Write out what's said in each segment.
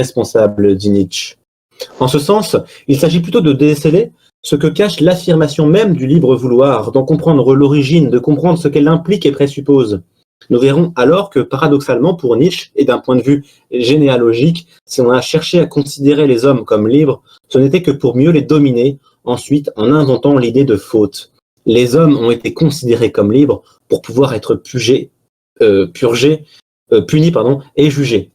responsable, dit Nietzsche. En ce sens, il s'agit plutôt de déceler ce que cache l'affirmation même du libre vouloir, d'en comprendre l'origine, de comprendre ce qu'elle implique et présuppose. Nous verrons alors que, paradoxalement, pour Nietzsche, et d'un point de vue généalogique, si on a cherché à considérer les hommes comme libres, ce n'était que pour mieux les dominer, ensuite en inventant l'idée de faute. Les hommes ont été considérés comme libres pour pouvoir être punis et jugés.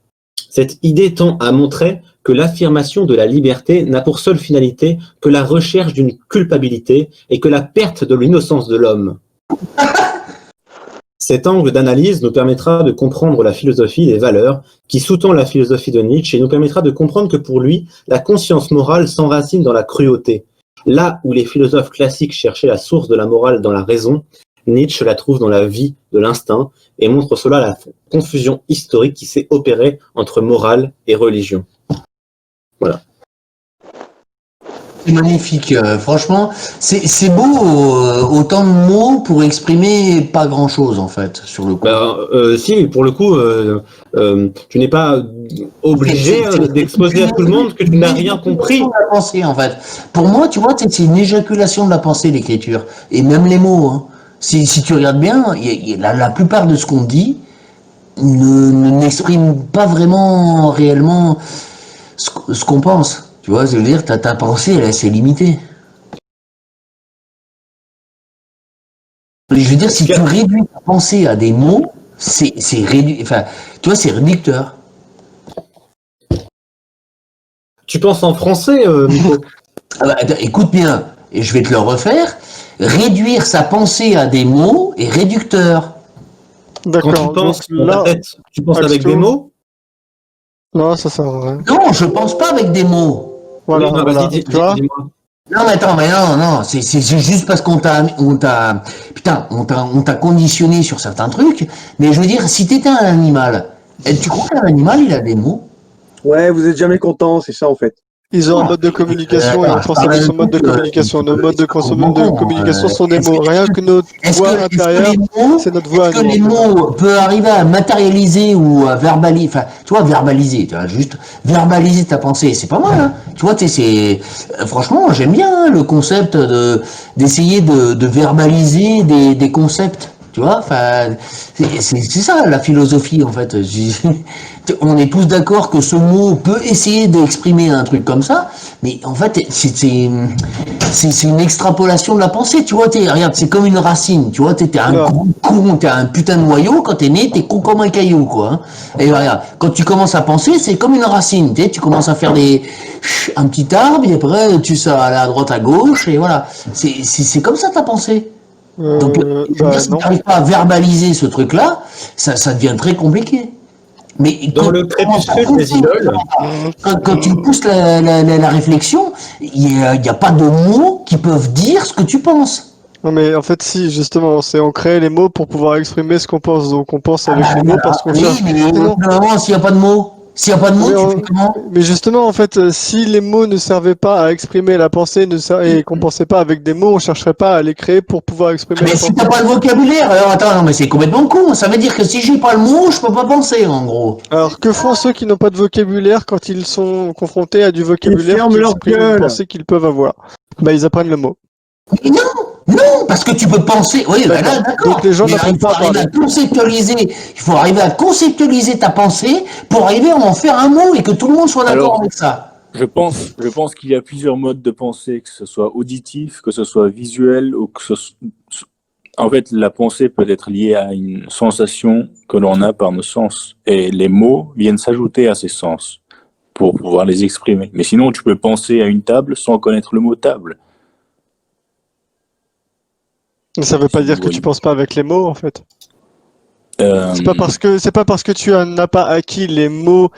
Cette idée tend à montrer que l'affirmation de la liberté n'a pour seule finalité que la recherche d'une culpabilité et que la perte de l'innocence de l'homme. Cet angle d'analyse nous permettra de comprendre la philosophie des valeurs qui sous-tend la philosophie de Nietzsche et nous permettra de comprendre que pour lui, la conscience morale s'enracine dans la cruauté. Là où les philosophes classiques cherchaient la source de la morale dans la raison, Nietzsche la trouve dans la vie de l'instinct et montre cela la confusion historique qui s'est opérée entre morale et religion. Voilà. C'est magnifique, franchement, c'est beau, autant de mots pour exprimer pas grand-chose en fait sur le coup. Si, pour le coup, tu n'es pas obligé d'exposer à tout le monde que tu n'as rien compris. La pensée, en fait. Pour moi, tu vois, c'est une éjaculation de la pensée, l'écriture, et même les mots. Hein. Si tu regardes bien, la plupart de ce qu'on dit n'exprime pas vraiment réellement ce qu'on pense. Tu vois, je veux dire, ta pensée, elle est assez limitée. Je veux dire, si tu réduis ta pensée à des mots, c'est réduit. Enfin, tu vois, c'est réducteur. Tu penses en français, Nico? Écoute bien, et je vais te le refaire. Réduire sa pensée à des mots est réducteur. D'accord. Quand tu penses dans ta tête, tu penses avec des mots? Non, ça sert à rien. Non, je pense pas avec des mots. Voilà, oui, voilà. Tu vois dis-moi. Non, mais attends, mais non, c'est juste parce qu'on t'a conditionné sur certains trucs. Mais je veux dire, si t'étais un animal, tu crois qu'un animal, il a des mots? Ouais, vous êtes jamais content, c'est ça en fait. Ils ont un mode de communication et on transforme son mode de communication. Nos modes de communication sont des mots. Rien que notre voix intérieure, c'est notre voix. Est-ce que les mots peuvent arriver à matérialiser ou à verbaliser, enfin, tu vois, verbaliser, tu vois, juste verbaliser ta pensée, c'est pas mal, hein. Tu vois, franchement, j'aime bien le concept d'essayer de verbaliser des concepts. Tu vois, enfin, c'est ça la philosophie en fait. On est tous d'accord que ce mot peut essayer d'exprimer un truc comme ça, mais en fait, c'est une extrapolation de la pensée. Tu vois, regarde, c'est comme une racine. Tu vois, t'es un gros con, t'es un putain de noyau. Quand t'es né, t'es con comme un caillou, quoi. Hein. Et regarde, quand tu commences à penser, c'est comme une racine. Tu commences à faire un petit arbre, et après tu vas aller à droite, à gauche, et voilà. C'est comme ça ta pensée. Donc, si tu n'arrives pas à verbaliser ce truc-là, ça devient très compliqué. Mais dans le crépuscule des idoles, quand tu pousses la réflexion, il n'y a pas de mots qui peuvent dire ce que tu penses. Non mais en fait si, justement, on crée les mots pour pouvoir exprimer ce qu'on pense. Donc on pense avec les mots parce qu'on cherche. Oui, mais non, s'il n'y a pas de mots. S'il n'y a pas de mots, tu fais comment? Mais justement, en fait, si les mots ne servaient pas à exprimer la pensée et qu'on pensait pas avec des mots, on chercherait pas à les créer pour pouvoir exprimer la pensée. Mais si t'as pas le vocabulaire, alors attends, non, mais c'est complètement con. Ça veut dire que si j'ai pas le mot, je peux pas penser, en gros. Alors, que font ceux qui n'ont pas de vocabulaire quand ils sont confrontés à du vocabulaire qui exprime une pensée qu'ils peuvent avoir? Bah, ils apprennent le mot. Mais non, parce que tu peux penser. Oui, d'accord. Donc les gens n'apprennent pas à parler. Il faut arriver à conceptualiser ta pensée pour arriver à en faire un mot et que tout le monde soit d'accord avec ça. Je pense qu'il y a plusieurs modes de pensée, que ce soit auditif, que ce soit visuel, ou que ce soit... En fait, la pensée peut être liée à une sensation que l'on a par nos sens. Et les mots viennent s'ajouter à ces sens pour pouvoir les exprimer. Mais sinon, tu peux penser à une table sans connaître le mot table. Ça veut pas dire que tu penses pas avec les mots, en fait. C'est pas parce que tu n'as pas acquis les mots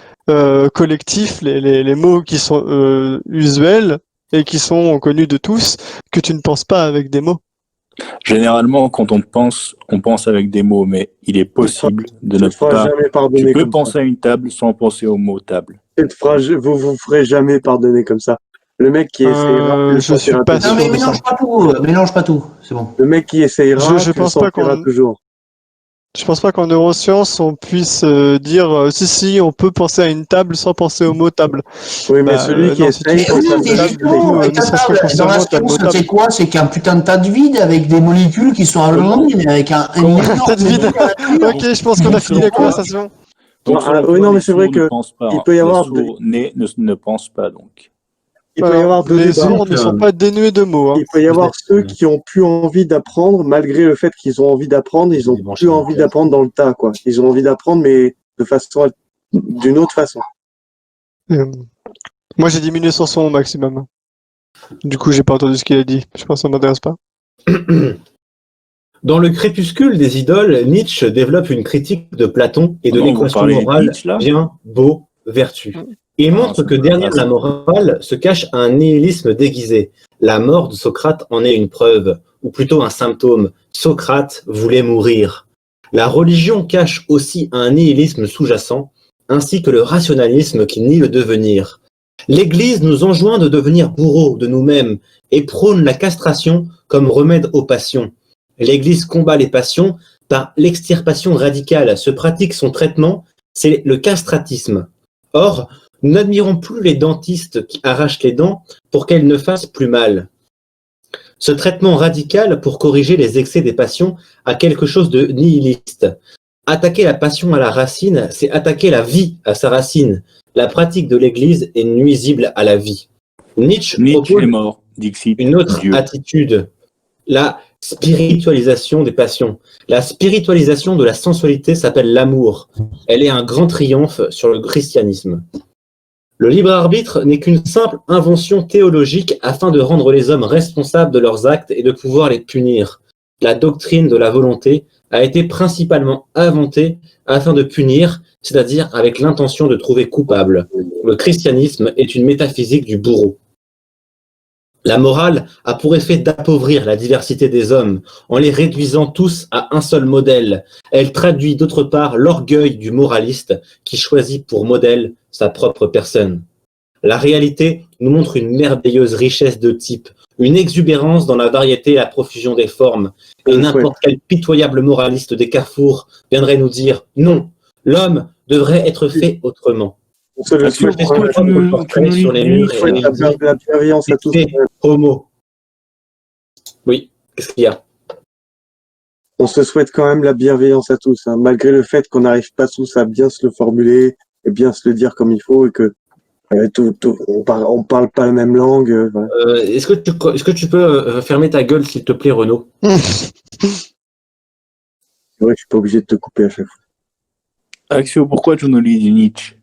collectifs, les mots qui sont usuels et qui sont connus de tous, que tu ne penses pas avec des mots. Généralement, quand on pense avec des mots, mais il est possible de ne pas... Tu peux penser à une table sans penser au mot table. Cette phrase, vous ferez jamais pardonner comme ça. Le mec qui essayera... je suis pas sûr. Non, mais mélange pas tout, c'est bon. Le mec qui essayera, je pense pas qu'on... toujours. Je pense pas qu'en neurosciences, on puisse dire si, on peut penser à une table sans penser au mot table. Oui, mais celui qui essaye, pense à une table, du coup, ne serait-ce que Dans la consciemment, t'as le mot science, c'est table. quoi? C'est qu'un putain de tas de vide avec des molécules qui sont allongées, mais avec un Comment énorme tas de vide vide à l'intérieur. Ok, je pense qu'on a fini la conversation. Donc, oui, non, mais c'est vrai ne que pensent pas, il peut y Les avoir sourds nés ne pensent pas, donc. il peut y avoir deux les débats. sourds ne sont pas dénués de mots. Hein. Il peut y avoir ceux qui ont plus envie d'apprendre, malgré le fait qu'ils ont envie d'apprendre, ils ont plus envie d'apprendre dans le tas, quoi. Ils ont envie d'apprendre, mais d'une autre façon. Moi, j'ai diminué son son au maximum. Du coup, j'ai pas entendu ce qu'il a dit. Je pense que ça m'intéresse pas. Dans le crépuscule des idoles, Nietzsche développe une critique de Platon et de l'équation morale bien, beau, vertu. Il montre que derrière la morale se cache un nihilisme déguisé. La mort de Socrate en est une preuve, ou plutôt un symptôme. Socrate voulait mourir. La religion cache aussi un nihilisme sous-jacent, ainsi que le rationalisme qui nie le devenir. L'Église nous enjoint de devenir bourreaux de nous-mêmes et prône la castration comme remède aux passions. L'Église combat les passions par l'extirpation radicale. Se pratique son traitement, c'est le castratisme. Or, nous n'admirons plus les dentistes qui arrachent les dents pour qu'elles ne fassent plus mal. Ce traitement radical pour corriger les excès des passions a quelque chose de nihiliste. Attaquer la passion à la racine, c'est attaquer la vie à sa racine. La pratique de l'Église est nuisible à la vie. Nietzsche propose est mort, Dixit, une autre attitude, la spiritualisation des passions. La spiritualisation de la sensualité s'appelle l'amour. Elle est un grand triomphe sur le christianisme. Le libre arbitre n'est qu'une simple invention théologique afin de rendre les hommes responsables de leurs actes et de pouvoir les punir. La doctrine de la volonté a été principalement inventée afin de punir, c'est-à-dire avec l'intention de trouver coupable. Le christianisme est une métaphysique du bourreau. La morale a pour effet d'appauvrir la diversité des hommes en les réduisant tous à un seul modèle. Elle traduit d'autre part l'orgueil du moraliste qui choisit pour modèle sa propre personne. La réalité nous montre une merveilleuse richesse de types, une exubérance dans la variété et la profusion des formes. Et n'importe quel pitoyable moraliste des carrefours viendrait nous dire « Non, l'homme devrait être fait autrement ». La bienveillance à tous. Homo. Oui, qu'est-ce qu'il y a? On se souhaite quand même la bienveillance à tous, hein, malgré le fait qu'on n'arrive pas tous à bien se le formuler et bien se le dire comme il faut et que on parle pas la même langue. Voilà. Est-ce que tu peux fermer ta gueule, s'il te plaît, Renaud? C'est vrai que je suis pas obligé de te couper à chaque fois. Axio, pourquoi tu nous lis du Nietzsche?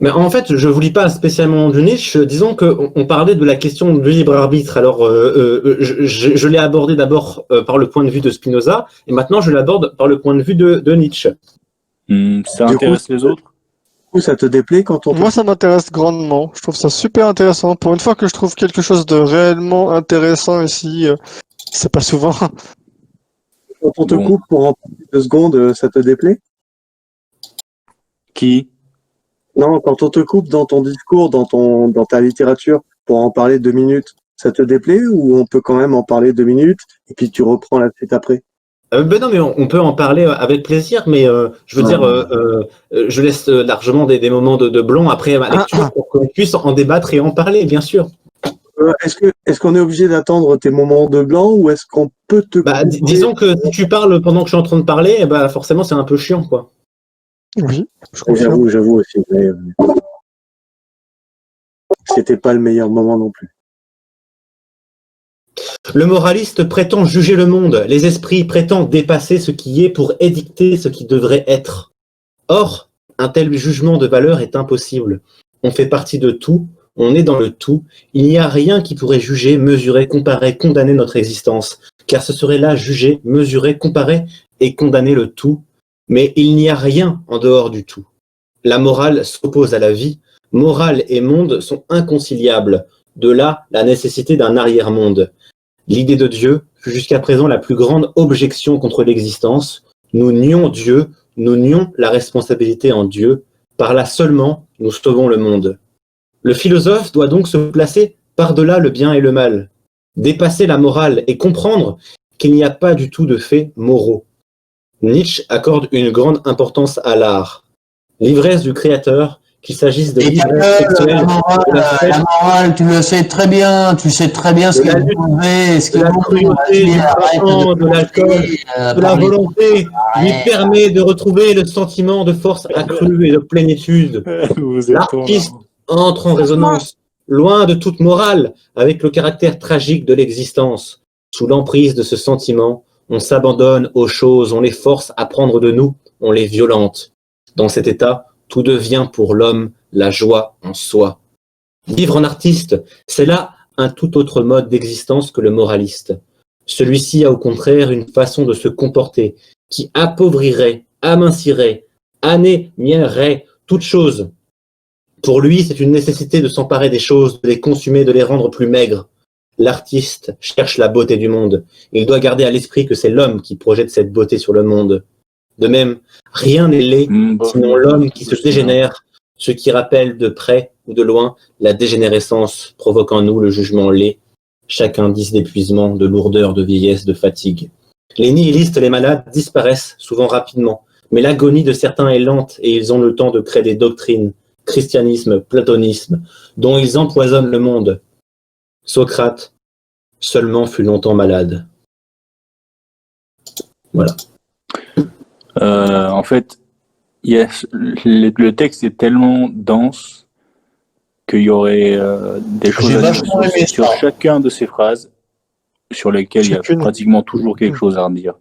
Mais en fait, je ne vous lis pas spécialement du Nietzsche. Disons qu'on parlait de la question du libre arbitre. Alors, je l'ai abordé d'abord par le point de vue de Spinoza, et maintenant je l'aborde par le point de vue de Nietzsche. Ça intéresse les autres? Du coup, ça te déplaît quand on... Moi, ça m'intéresse grandement. Je trouve ça super intéressant. Pour une fois que je trouve quelque chose de réellement intéressant ici, c'est pas souvent. Quand on te coupe pour en parler 2 secondes, ça te déplaît? Qui? Non, quand on te coupe dans ton discours, dans ta littérature, pour en parler 2 minutes, ça te déplaît ou on peut quand même en parler 2 minutes et puis tu reprends la suite après? Non, mais on peut en parler avec plaisir, mais je veux dire, je laisse largement des moments de blanc après ma lecture pour qu'on puisse en débattre et en parler, bien sûr. Est-ce qu'on est obligé d'attendre tes moments de blanc ou est-ce qu'on peut te... disons que si tu parles pendant que je suis en train de parler, forcément c'est un peu chiant, quoi. Oui, j'avoue aussi, mais c'était pas le meilleur moment non plus. Le moraliste prétend juger le monde, les esprits prétendent dépasser ce qui est pour édicter ce qui devrait être. Or, un tel jugement de valeur est impossible. On fait partie de tout, on est dans le tout, il n'y a rien qui pourrait juger, mesurer, comparer, condamner notre existence, car ce serait là juger, mesurer, comparer et condamner le tout, mais il n'y a rien en dehors du tout. La morale s'oppose à la vie, morale et monde sont inconciliables, de là la nécessité d'un arrière-monde. L'idée de Dieu fut jusqu'à présent la plus grande objection contre l'existence. Nous nions Dieu, nous nions la responsabilité en Dieu. Par là seulement, nous sauvons le monde. Le philosophe doit donc se placer par-delà le bien et le mal, dépasser la morale et comprendre qu'il n'y a pas du tout de faits moraux. Nietzsche accorde une grande importance à l'art. L'ivresse du créateur, qu'il s'agisse de Et l'ivresse sexuelle, de la fête, la morale, tu le sais très bien, tu sais très bien ce de qui la est lutte, mauvais, ce qui de est la bon. cruauté, Vas-y, du arrête parfum, de l'alcool, de la parler. volonté, lui Arrête. permet de retrouver le sentiment de force accrue et de plénitude. Vous êtes trop L'artiste marrant. entre en résonance, loin de toute morale, avec le caractère tragique de l'existence. Sous l'emprise de ce sentiment, on s'abandonne aux choses, on les force à prendre de nous, on les violente. Dans cet état, tout devient pour l'homme la joie en soi. Vivre en artiste, c'est là un tout autre mode d'existence que le moraliste. Celui-ci a au contraire une façon de se comporter qui appauvrirait, amincirait, anémierait toute chose. Pour lui, c'est une nécessité de s'emparer des choses, de les consommer, de les rendre plus maigres. L'artiste cherche la beauté du monde. Il doit garder à l'esprit que c'est l'homme qui projette cette beauté sur le monde. De même, rien n'est laid, sinon l'homme qui se dégénère, ce qui rappelle de près ou de loin la dégénérescence, provoque en nous le jugement laid, chaque indice d'épuisement, de lourdeur, de vieillesse, de fatigue. Les nihilistes, les malades disparaissent souvent rapidement, mais l'agonie de certains est lente et ils ont le temps de créer des doctrines, christianisme, platonisme, dont ils empoisonnent le monde. Socrate seulement fut longtemps malade. Voilà. En fait, le texte est tellement dense qu'il y aurait des choses à dire sur chacun de ces phrases, sur lesquelles il y a pratiquement toujours quelque chose à redire,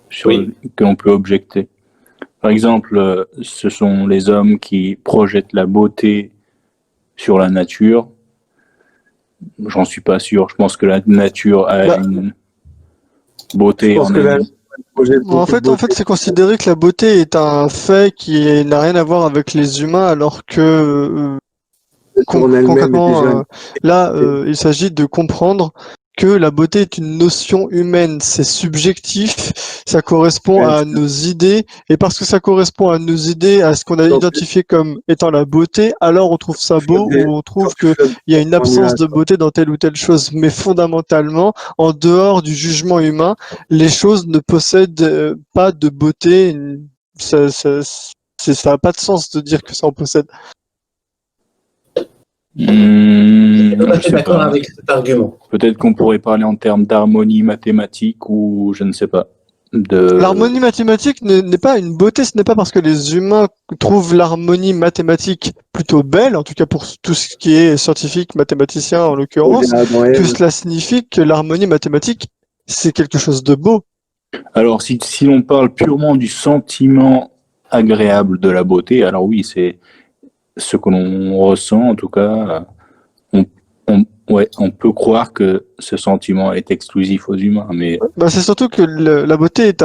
que l'on peut objecter. Par exemple, ce sont les hommes qui projettent la beauté sur la nature. J'en suis pas sûr. Je pense que la nature a une beauté en elle. En fait, c'est considéré que la beauté est un fait qui n'a rien à voir avec les humains, alors que concrètement, il s'agit de comprendre que la beauté est une notion humaine, c'est subjectif, ça correspond à nos idées, et parce que ça correspond à nos idées, à ce qu'on a identifié comme étant la beauté, alors on trouve ça beau, ou on trouve qu'il y a une absence de beauté dans telle ou telle chose. Mais fondamentalement, en dehors du jugement humain, les choses ne possèdent pas de beauté. Ça n'a pas de sens de dire que ça en possède. Je suis d'accord avec cet argument. Peut-être qu'on pourrait parler en termes d'harmonie mathématique ou je ne sais pas. L'harmonie mathématique n'est pas une beauté, ce n'est pas parce que les humains trouvent l'harmonie mathématique plutôt belle, en tout cas pour tout ce qui est scientifique, mathématicien en l'occurrence, que cela signifie que l'harmonie mathématique, c'est quelque chose de beau. Alors, si l'on parle purement du sentiment agréable de la beauté, alors oui, c'est ce que l'on ressent, en tout cas, on peut croire que ce sentiment est exclusif aux humains, mais... c'est surtout que la beauté est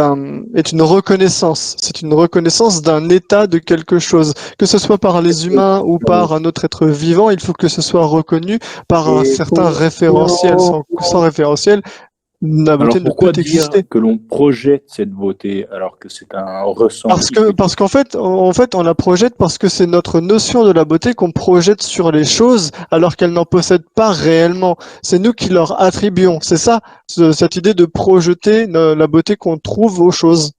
une reconnaissance. C'est une reconnaissance d'un état de quelque chose. Que ce soit par les humains ou par un autre être vivant, il faut que ce soit reconnu par un certain référentiel. Sans référentiel, la beauté ne peut exister. Que l'on projette cette beauté alors que c'est un ressenti. Parce qu'en fait, on la projette parce que c'est notre notion de la beauté qu'on projette sur les choses alors qu'elles n'en possèdent pas réellement. C'est nous qui leur attribuons. C'est ça, cette idée de projeter la beauté qu'on trouve aux choses.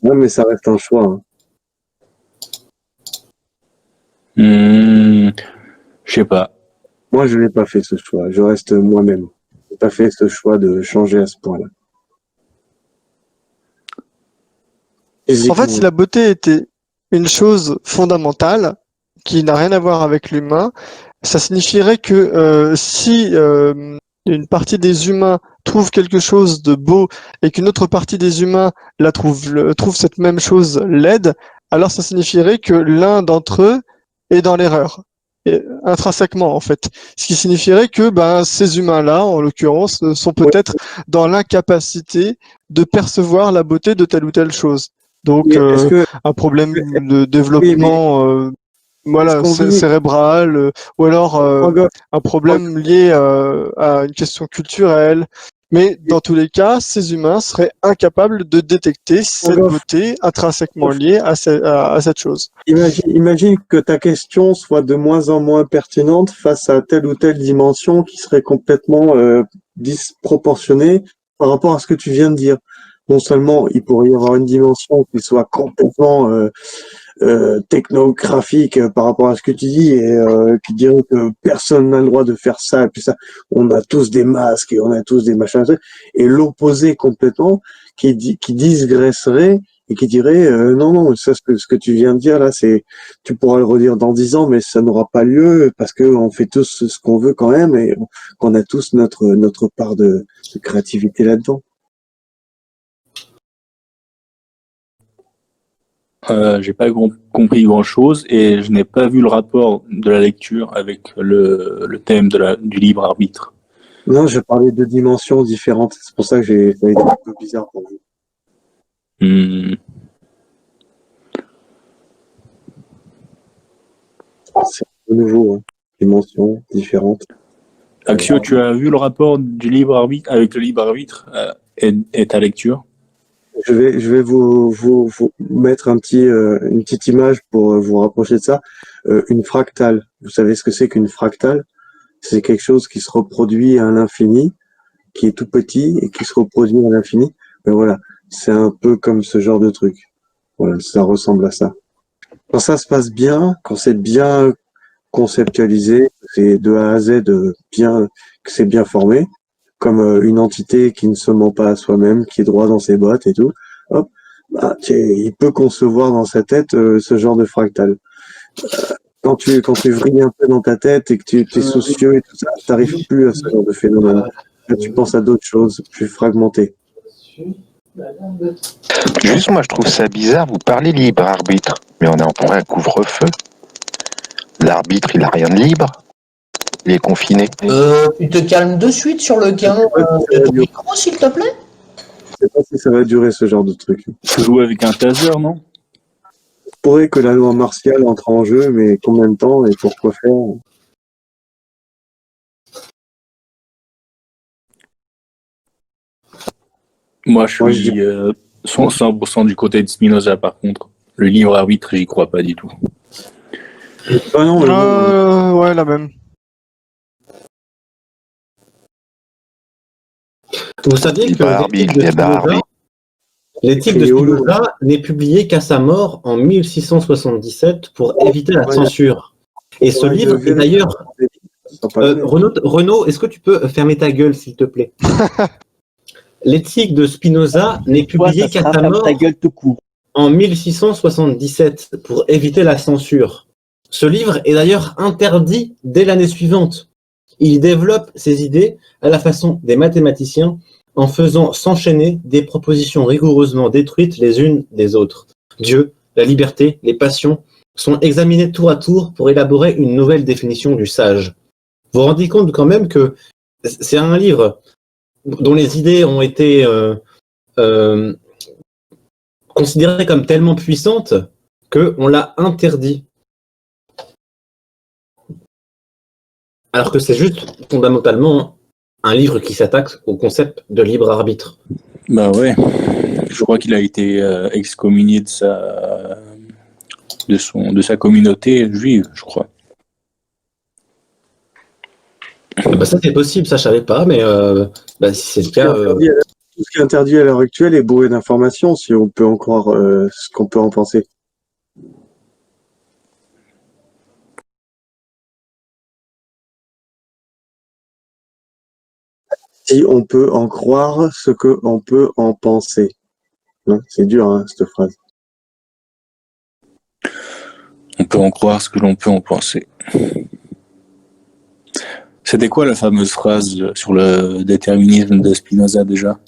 Non, mais ça reste un choix. Je sais pas. Moi, je n'ai pas fait ce choix. Je reste moi-même. Je n'ai pas fait ce choix de changer à ce point-là. En fait, si la beauté était une chose fondamentale qui n'a rien à voir avec l'humain, ça signifierait que si une partie des humains trouve quelque chose de beau et qu'une autre partie des humains trouve cette même chose laide, alors ça signifierait que l'un d'entre eux est dans l'erreur. Intrinsèquement en fait, ce qui signifierait que ces humains-là, en l'occurrence, sont peut-être dans l'incapacité de percevoir la beauté de telle ou telle chose. Donc un problème de développement cérébral, ou alors un problème lié à une question culturelle. Mais dans tous les cas, ces humains seraient incapables de détecter cette beauté intrinsèquement liée à cette chose. Imagine que ta question soit de moins en moins pertinente face à telle ou telle dimension qui serait complètement disproportionnée par rapport à ce que tu viens de dire. non seulement il pourrait y avoir une dimension qui soit complètement technographique par rapport à ce que tu dis et qui dirait que personne n'a le droit de faire ça et puis ça, on a tous des masques et on a tous des machins, et l'opposé complètement qui digresserait et qui dirait non, ça, ce que tu viens de dire là, c'est, tu pourras le redire dans 10 ans mais ça n'aura pas lieu parce que on fait tous ce qu'on veut quand même et qu'on a tous notre part de créativité là-dedans. J'ai pas compris grand-chose et je n'ai pas vu le rapport de la lecture avec le thème du libre arbitre. Non, je parlais de dimensions différentes. C'est pour ça que ça a été un peu bizarre pour vous. C'est de nouveau, hein. Dimensions différentes. Axio, tu as vu le rapport du libre arbitre avec le libre arbitre et ta lecture? Je vais vous mettre une petite image pour vous rapprocher de ça. Une fractale. Vous savez ce que c'est qu'une fractale? C'est quelque chose qui se reproduit à l'infini, qui est tout petit et qui se reproduit à l'infini. Mais voilà, c'est un peu comme ce genre de truc. Voilà, ça ressemble à ça. Quand ça se passe bien, quand c'est bien conceptualisé, c'est de A à Z que c'est bien formé, comme une entité qui ne se ment pas à soi-même, qui est droit dans ses bottes et tout, hop, bah, il peut concevoir dans sa tête ce genre de fractal. Quand tu vrilles un peu dans ta tête et que tu es soucieux et tout ça, tu n'arrives plus à ce genre de phénomène. Là, tu penses à d'autres choses plus fragmentées. Juste, moi, je trouve ça bizarre. Vous parlez libre arbitre, mais on est en plein couvre-feu. L'arbitre, il a rien de libre. Il est confiné. Tu te calmes de suite sur le canon de ton micro, s'il te plaît? Je sais pas si ça va durer ce genre de truc. Tu joues avec un taser, non? Il pourrait que la loi martiale entre en jeu, mais combien de temps et pourquoi faire? Moi, je suis 100% du côté de Spinoza, par contre. Le libre arbitre, j'y crois pas du tout. Ah non, ouais, la même. Vous saviez que l'éthique de Spinoza n'est publiée qu'à sa mort en 1677 pour éviter la censure. Et ce livre est d'ailleurs... Renaud, est-ce que tu peux fermer ta gueule, s'il te plaît? L'éthique de Spinoza n'est publiée qu'à sa mort en 1677 pour éviter la censure. Ce livre est d'ailleurs interdit dès l'année suivante. Il développe ses idées à la façon des mathématiciens en faisant s'enchaîner des propositions rigoureusement détruites les unes des autres. Dieu, la liberté, les passions sont examinées tour à tour pour élaborer une nouvelle définition du sage. Vous vous rendez compte quand même que c'est un livre dont les idées ont été considérées comme tellement puissantes qu'on l'a interdit. Alors que c'est juste fondamentalement un livre qui s'attaque au concept de libre arbitre. Bah ouais, je crois qu'il a été excommunié de sa communauté juive, je crois. Bah ça c'est possible, ça je savais pas, mais si c'est le cas... Tout ce qui est interdit à l'heure actuelle est bourré d'informations, si on peut en croire ce qu'on peut en penser. Si on peut en croire ce qu'on peut en penser. Non, c'est dur, hein, cette phrase. On peut en croire ce que l'on peut en penser. C'était quoi la fameuse phrase sur le déterminisme de Spinoza déjà?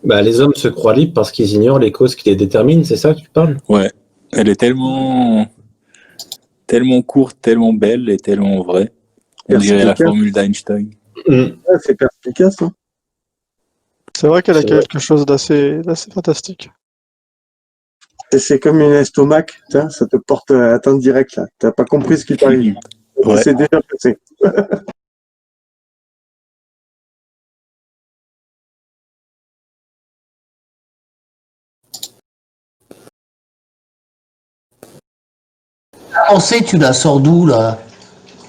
Les hommes se croient libres parce qu'ils ignorent les causes qui les déterminent, c'est ça que tu parles? Ouais, elle est tellement courte, tellement belle et tellement vraie. On dirait la formule d'Einstein. C'est perspicace, hein. C'est vrai qu'elle a quelque chose d'assez fantastique. Et c'est comme une estomac, ça te porte atteinte directe, là. T'as pas compris ce qui t'arrive. Ouais. C'est déjà passé. La pensée, tu la sors d'où, là?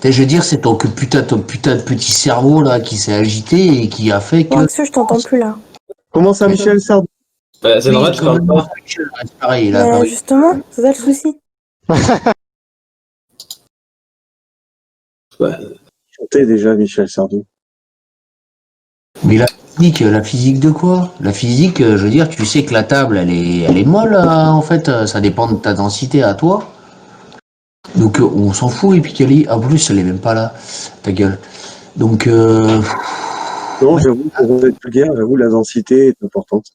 Je veux dire, c'est ton putain de petit cerveau, là, qui s'est agité et qui a fait que... Axio, je t'entends plus, là. Comment ça, Michel Sardou? C'est normal, je parle pas. C'est pareil, là. Mais justement, c'est ça le souci. Chanté déjà, Michel Sardou. Mais la physique de quoi? La physique, je veux dire, tu sais que la table, elle est molle, en fait, ça dépend de ta densité à toi. Donc, on s'en fout, et puis Kali, en plus, elle est même pas là, ta gueule. Donc, Non, j'avoue, pour être plus guère, j'avoue, la densité est importante.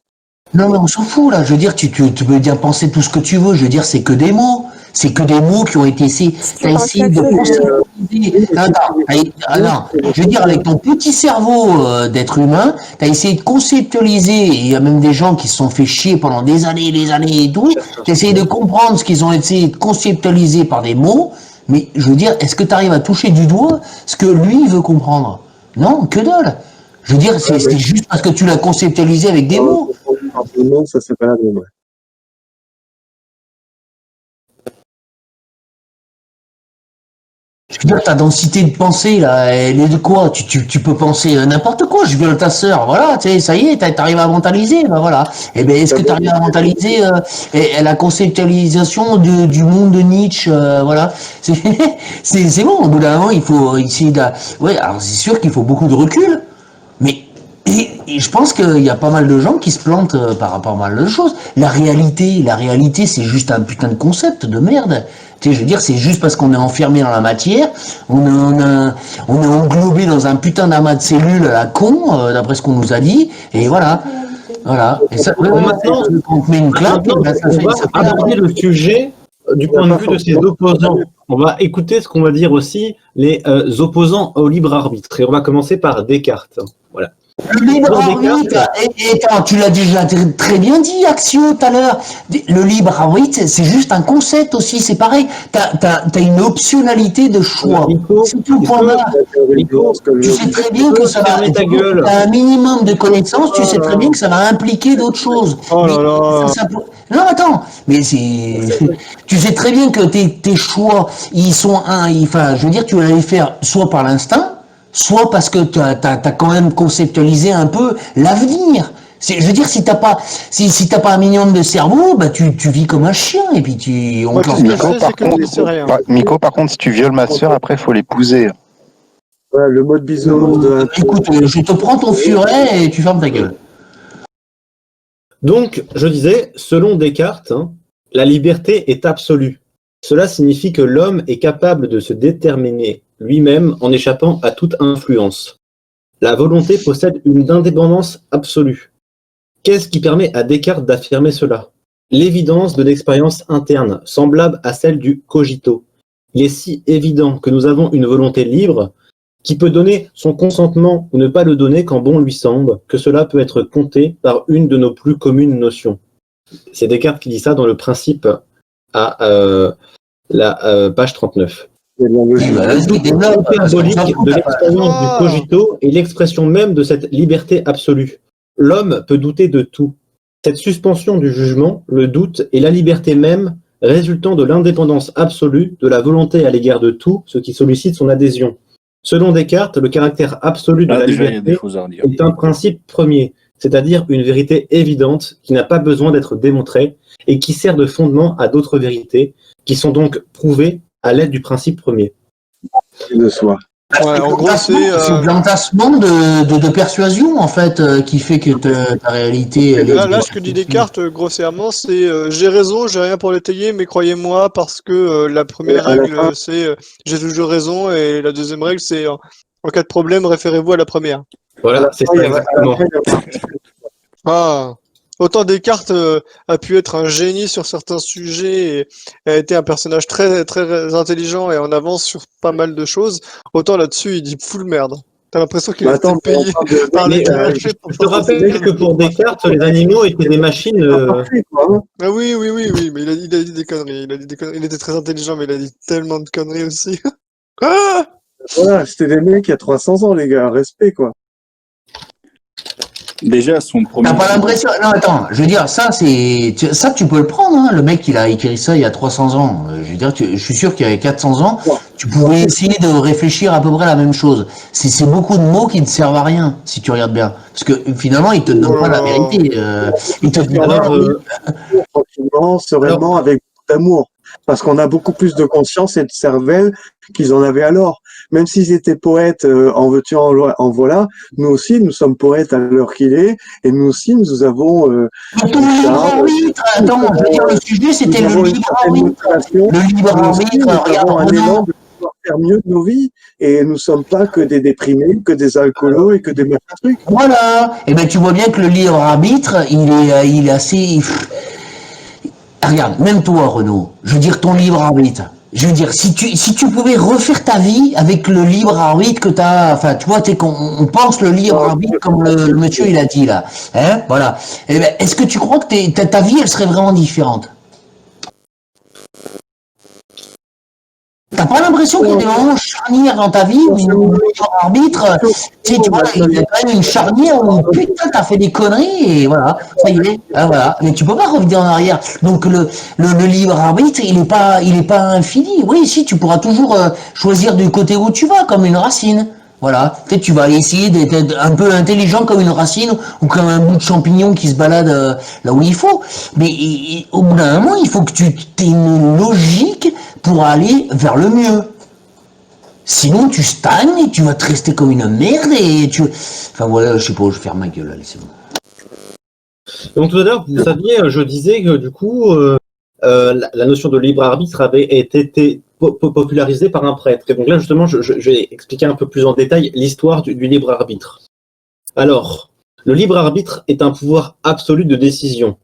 non, mais on s'en fout, là. Je veux dire, tu peux bien penser tout ce que tu veux. Je veux dire, c'est que des mots. C'est que des mots qui ont été essayés. T'as essayé de conceptualiser. Attends. Je veux dire, avec ton petit cerveau d'être humain, t'as essayé de conceptualiser. Il y a même des gens qui se sont fait chier pendant des années et tout. T'as essayé de comprendre ce qu'ils ont essayé de conceptualiser par des mots. Mais je veux dire, est-ce que t'arrives à toucher du doigt ce que lui veut comprendre? Non, que dalle. Je veux dire, c'est juste parce que tu l'as conceptualisé avec des mots. Non, ça c'est pas la même. Je veux dire, ta densité de pensée, là, elle est de quoi? Tu peux penser n'importe quoi, je viole ta sœur, voilà, tu sais, ça y est, t'arrives à mentaliser, ben voilà. Eh ben, est-ce que t'arrives à mentaliser la conceptualisation du monde de Nietzsche, voilà. C'est bon, au bout d'un moment, il faut essayer de... Ouais, alors c'est sûr qu'il faut beaucoup de recul, mais et je pense qu'il y a pas mal de gens qui se plantent par rapport à mal de choses. La réalité, c'est juste un putain de concept de merde. Tu sais, je veux dire, c'est juste parce qu'on est enfermé dans la matière, on est englobé dans un putain d'amas de cellules à la con, d'après ce qu'on nous a dit, et voilà. Voilà. Et ça, Maintenant, on te met une claque, on va aborder le sujet du point de vue de ses opposants. On va écouter ce qu'on va dire aussi les opposants au libre arbitre. Et on va commencer par Descartes. Voilà. Le libre arbitre, et tu l'as déjà très bien dit, Axio, tout à l'heure. Le libre arbitre, c'est juste un concept aussi, c'est pareil. T'as une optionnalité de choix. C'est tout le point là. Tu sais très bien que ça va. T'as un minimum de connaissances, tu sais très bien que ça va impliquer d'autres choses. Oh là là. Non, attends, mais tu sais très bien que tes choix, ils sont enfin, je veux dire, tu vas les faire soit par l'instinct, soit parce que t'as quand même conceptualisé un peu l'avenir. Je veux dire, si t'as pas un minimum de cerveau, bah tu vis comme un chien et puis Miko, par contre, si tu violes ma sœur, après, faut l'épouser. Ouais, le mode bisounours de... Écoute, je te prends ton furet et tu fermes ta gueule. Donc, je disais, selon Descartes, la liberté est absolue. Cela signifie que l'homme est capable de se déterminer lui-même en échappant à toute influence. La volonté possède une indépendance absolue. Qu'est-ce qui permet à Descartes d'affirmer cela? L'évidence de l'expérience interne, semblable à celle du cogito. Il est si évident que nous avons une volonté libre qui peut donner son consentement ou ne pas le donner quand bon lui semble, que cela peut être compté par une de nos plus communes notions. C'est Descartes qui dit ça dans le principe à la page 39. Symbolique de l'expérience du cogito est l'expression même de cette liberté absolue. L'homme peut douter de tout. Cette suspension du jugement, le doute et la liberté même résultant de l'indépendance absolue de la volonté à l'égard de tout ce qui sollicite son adhésion. Selon Descartes, le caractère absolu de la liberté est un principe premier, c'est-à-dire une vérité évidente qui n'a pas besoin d'être démontrée et qui sert de fondement à d'autres vérités qui sont donc prouvées à l'aide du principe premier. De soi. Ouais, en gros, c'est l'entassement de persuasion, en fait, qui fait que ta réalité... Là, ce que dit Descartes, grossièrement, c'est j'ai raison, j'ai rien pour l'étayer, mais croyez-moi, parce que la première règle, c'est j'ai toujours raison, et la deuxième règle, c'est en cas de problème, référez-vous à la première. Voilà, c'est ça exactement. Autant Descartes a pu être un génie sur certains sujets et a été un personnage très, très intelligent et en avance sur pas mal de choses, autant là-dessus, il dit full merde. T'as l'impression qu'il a été payé par les Je te rappelle que pour Descartes, les animaux étaient des machines... Ah oui, mais il a dit des conneries. Il était très intelligent, mais il a dit tellement de conneries aussi. Voilà, c'était des mecs il y a 300 ans, les gars. Respect, quoi. Déjà, son premier. T'as pas l'impression. Non, attends, je veux dire, ça, tu peux le prendre, hein. Le mec, il a écrit ça il y a 300 ans. Je veux dire, je suis sûr qu'il y avait 400 ans, tu pourrais essayer de réfléchir à peu près la même chose. C'est beaucoup de mots qui ne servent à rien, si tu regardes bien. Parce que finalement, ils te donnent pas la vérité. Ils te disent pas. Tranquillement, sereinement, avec beaucoup d'amour. Parce qu'on a beaucoup plus de conscience et de cervelle qu'ils en avaient alors. Même s'ils étaient poètes en veux-tu, en voilà, nous aussi, nous sommes poètes à l'heure qu'il est, et nous aussi, nous avons... Ton libre arbitre, attends, je veux dire, le sujet, c'était le libre arbitre. Le libre arbitre, regarde, un élan de pouvoir faire mieux de nos vies, et nous ne sommes pas que des déprimés, que des alcoolos et que des machins trucs. Voilà. Et ben tu vois bien que le libre arbitre, il est assez... Regarde, même toi, Renaud, je veux dire, ton libre arbitre. Je veux dire, si tu pouvais refaire ta vie avec le libre arbitre que t'as, enfin, tu vois, on pense le libre arbitre comme le monsieur il a dit là, hein, voilà. Eh ben, est-ce que tu crois que ta vie elle serait vraiment différente? T'as pas l'impression qu'il y a des moments charnières dans ta vie où le libre arbitre, tu sais, tu vois, il y a quand même une charnière où putain t'as fait des conneries et voilà, ça y est, hein, voilà. Mais tu peux pas revenir en arrière. Donc le libre arbitre, il est pas infini. Oui, si tu pourras toujours choisir du côté où tu vas, comme une racine. Voilà, peut-être tu vas essayer d'être un peu intelligent comme une racine ou comme un bout de champignon qui se balade là où il faut. Mais au bout d'un moment, il faut que tu aies une logique pour aller vers le mieux. Sinon, tu stagnes et tu vas te rester comme une merde et tu... Enfin voilà, je sais pas, je vais faire ma gueule, allez, c'est bon. Donc tout à l'heure, vous saviez, je disais que du coup, la notion de libre arbitre avait été popularisée par un prêtre. Et donc là, justement, je vais expliquer un peu plus en détail l'histoire du libre arbitre. Alors, le libre arbitre est un pouvoir absolu de décision.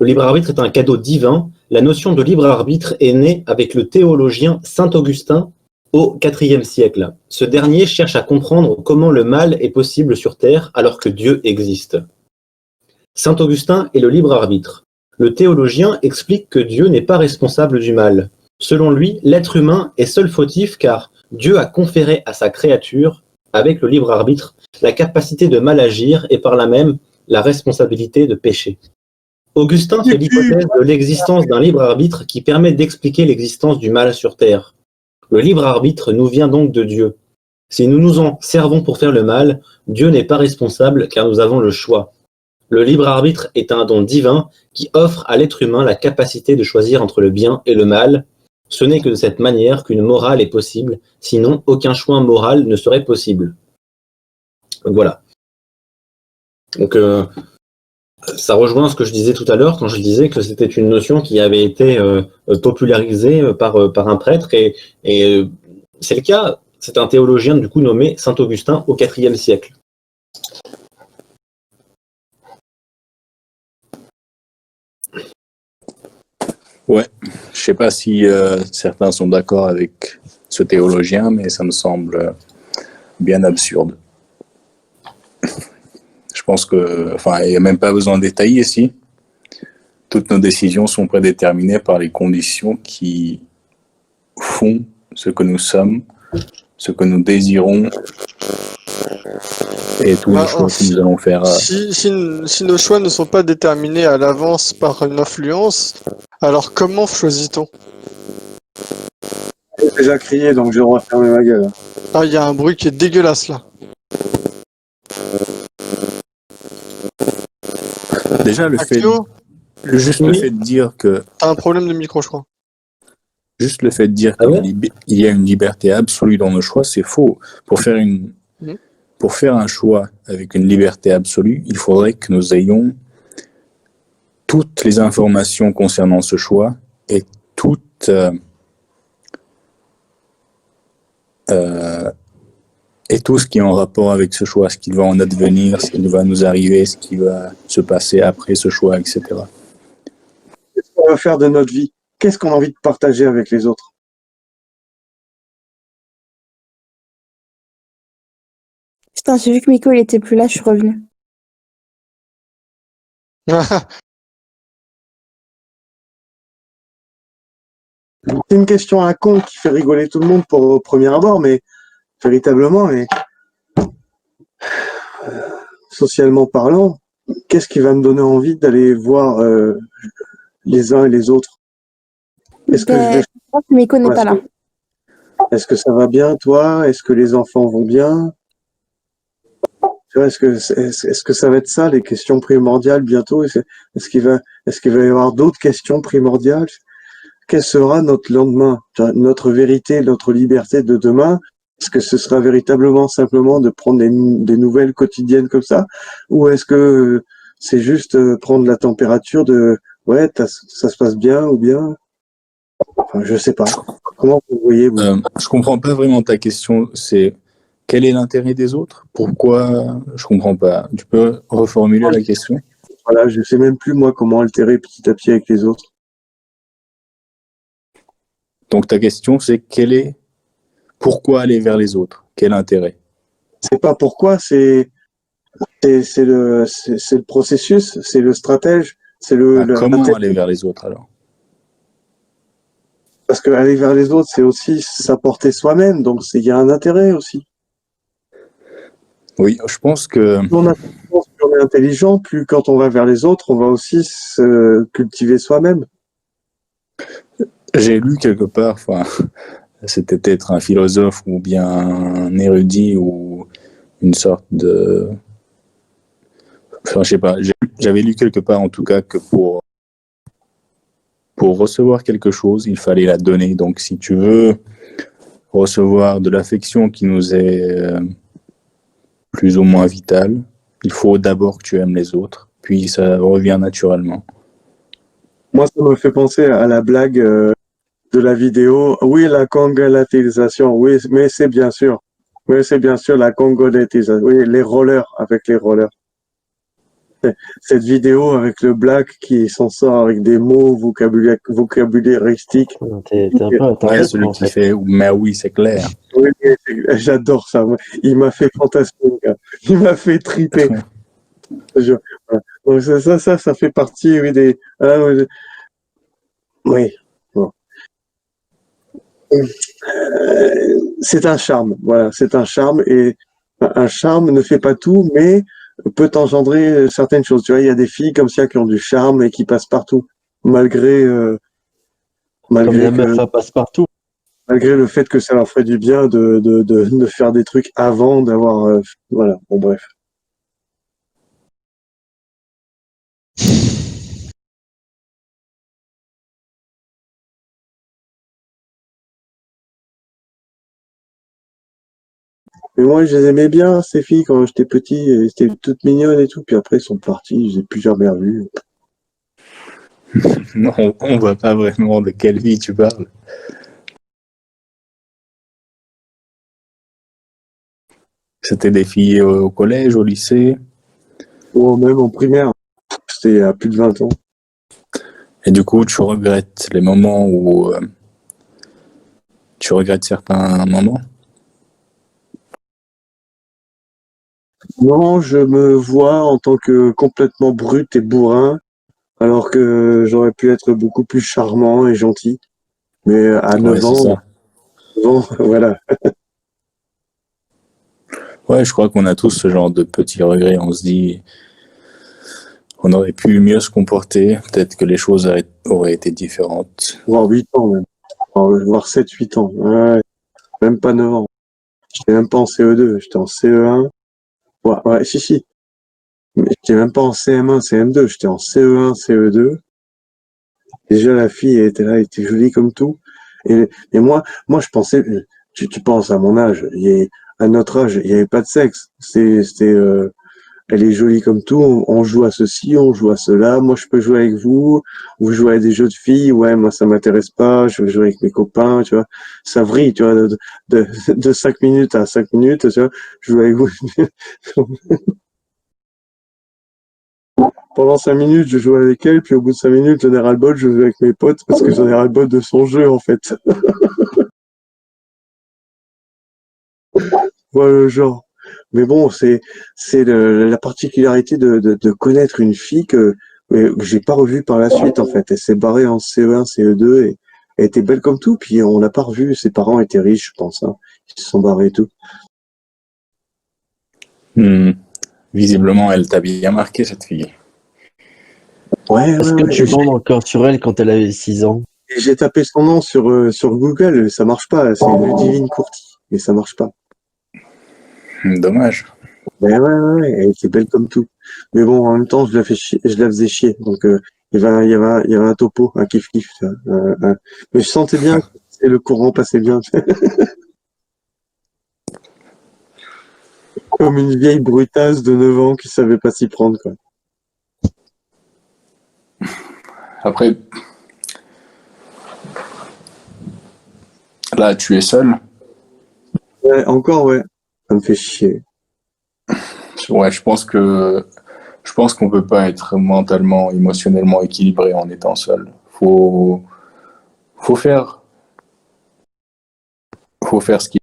Le libre arbitre est un cadeau divin. La notion de libre arbitre est née avec le théologien saint Augustin au IVe siècle. Ce dernier cherche à comprendre comment le mal est possible sur terre alors que Dieu existe. Saint Augustin est le libre arbitre. Le théologien explique que Dieu n'est pas responsable du mal. Selon lui, l'être humain est seul fautif car Dieu a conféré à sa créature, avec le libre arbitre, la capacité de mal agir et par là même la responsabilité de pécher. Augustin fait l'hypothèse de l'existence d'un libre arbitre qui permet d'expliquer l'existence du mal sur terre. Le libre arbitre nous vient donc de Dieu. Si nous nous en servons pour faire le mal, Dieu n'est pas responsable car nous avons le choix. Le libre arbitre est un don divin qui offre à l'être humain la capacité de choisir entre le bien et le mal. Ce n'est que de cette manière qu'une morale est possible, sinon aucun choix moral ne serait possible. Donc voilà. Donc ça rejoint ce que je disais tout à l'heure quand je disais que c'était une notion qui avait été popularisée par un prêtre et c'est le cas, c'est un théologien du coup nommé Saint Augustin au IVe siècle. Ouais, je sais pas si certains sont d'accord avec ce théologien, mais ça me semble bien absurde. Je pense que, il n'y a même pas besoin de détailler ici. Toutes nos décisions sont prédéterminées par les conditions qui font ce que nous sommes, ce que nous désirons et tous les choix que nous allons faire. Si nos choix ne sont pas déterminés à l'avance par une influence, alors comment choisit-on? J'ai déjà crié, donc je vais refermer ma gueule. Ah, il y a un bruit qui est dégueulasse là. Déjà, le fait de dire que... T'as un problème de micro, je crois. Juste le fait de dire qu'il y a une liberté absolue dans nos choix, c'est faux. Pour faire un choix avec une liberté absolue, il faudrait que nous ayons toutes les informations concernant ce choix et tout ce qui est en rapport avec ce choix, ce qui va en advenir, ce qui va nous arriver, ce qui va se passer après ce choix, etc. Qu'est-ce qu'on va faire de notre vie? Qu'est-ce qu'on a envie de partager avec les autres? Putain, j'ai vu que Miko il était plus là, je suis revenu. C'est une question à con qui fait rigoler tout le monde au premier abord, mais véritablement, socialement parlant, qu'est-ce qui va me donner envie d'aller voir les uns et les autres? Est-ce que je vais... Je pense que Miko n'est pas là. Est-ce que ça va bien, toi? Est-ce que les enfants vont bien? Tu vois, est-ce que ça va être ça, les questions primordiales bientôt? Est-ce qu'il va y avoir d'autres questions primordiales? Quel sera notre lendemain? Notre vérité, notre liberté de demain? Est-ce que ce sera véritablement simplement de prendre des nouvelles quotidiennes comme ça? Ou est-ce que c'est juste prendre la température de ouais, ça se passe bien ou bien? Enfin, je sais pas. Comment vous voyez, vous? Je comprends pas vraiment ta question. C'est quel est l'intérêt des autres? Pourquoi? Je comprends pas. Tu peux reformuler la question? Voilà, je sais même plus moi comment altérer petit à petit avec les autres. Donc ta question, c'est pourquoi aller vers les autres? Quel intérêt? C'est pas pourquoi, c'est le processus, c'est le stratège, c'est comment aller vers les autres alors? Parce que aller vers les autres, c'est aussi s'apporter soi-même, donc il y a un intérêt aussi. Oui, je pense que... Plus on est intelligent, plus quand on va vers les autres, on va aussi se cultiver soi-même. J'ai lu quelque part, enfin, c'était peut-être un philosophe ou bien un érudit ou une sorte de... Enfin, je sais pas, j'avais lu quelque part en tout cas que pour recevoir quelque chose, il fallait la donner. Donc si tu veux recevoir de l'affection qui nous est plus ou moins vitale, il faut d'abord que tu aimes les autres, puis ça revient naturellement. Moi, ça me fait penser à la blague de la vidéo. Oui, la congolatisation, oui, mais c'est bien sûr. Oui, c'est bien sûr la congolatisation. Oui, les rollers, avec les rollers. Cette vidéo avec le black qui s'en sort avec des mots vocabularistiques. T'es un peu Ouais, celui qui fait « mais oui, c'est clair ». Oui, j'adore ça. Il m'a fait fantasmer, gars. Il m'a fait triper. Voilà. Donc ça fait partie, oui, des... oui. Bon. C'est un charme, voilà, c'est un charme, et un charme ne fait pas tout, mais peut engendrer certaines choses. Tu vois, il y a des filles comme ça qui ont du charme et qui passent partout, malgré Comme la meuf à passe-partout. malgré le fait que ça leur ferait du bien de faire des trucs avant d'avoir voilà, bon bref. Mais moi, je les aimais bien, ces filles, quand j'étais petit. Elles étaient toutes mignonnes et tout. Puis après, elles sont parties. Je les ai plus jamais revues. Non, on voit pas vraiment de quelle vie tu parles. C'était des filles au collège, au lycée? Ou même en primaire. C'était à plus de 20 ans. Et du coup, tu regrettes les moments où... tu regrettes certains moments? Non, je me vois en tant que complètement brut et bourrin, alors que j'aurais pu être beaucoup plus charmant et gentil. Mais à 9 c'est ans, ça. Voilà. Ouais, je crois qu'on a tous ce genre de petits regrets. On se dit, on aurait pu mieux se comporter. Peut-être que les choses auraient été différentes. Voire 8 ans même. Voire 7-8 ans. Ouais, même pas 9 ans. J'étais même pas en CE2, j'étais en CE1. Ouais, si. Mais j'étais même pas en CM1, CM2, j'étais en CE1, CE2. Déjà, la fille, elle était là, elle était jolie comme tout. Et moi, je pensais, tu penses à mon âge, à notre âge, il n'y avait pas de sexe. Elle est jolie comme tout, on joue à ceci, on joue à cela, moi je peux jouer avec vous jouez à des jeux de filles, ouais, moi ça m'intéresse pas, je veux jouer avec mes copains, tu vois. Ça vrille, tu vois, de 5 minutes à 5 minutes, tu vois, je joue avec vous. Pendant 5 minutes, je joue avec elle, puis au bout de 5 minutes, j'en ai ras-le-bol, je joue avec mes potes parce que j'en ai ras-le-bol de son jeu, en fait. Voilà le genre. Mais bon, c'est la particularité de connaître une fille que j'ai pas revue par la suite, en fait. Elle s'est barrée en CE1, CE2 et elle était belle comme tout, puis on l'a pas revue. Ses parents étaient riches, je pense, hein. Ils se sont barrés et tout. Visiblement, elle t'a bien marqué, cette fille. Ouais, Est-ce que tu bandes encore sur elle quand elle avait 6 ans? J'ai tapé son nom sur Google, ça marche pas. C'est Ludivine Courty, mais ça marche pas. Dommage. Ouais, elle était belle comme tout. Mais bon, en même temps, je la faisais chier. Donc, il y avait un topo, un kiff-kiff. Mais je sentais bien que le courant passait bien. Comme une vieille brutasse de 9 ans qui savait pas s'y prendre, quoi. Après, là, tu es seul. Ouais, encore, ouais. Ça me fait chier. Ouais, je pense qu'on peut pas être mentalement, émotionnellement équilibré en étant seul. Faut faire ce qu'il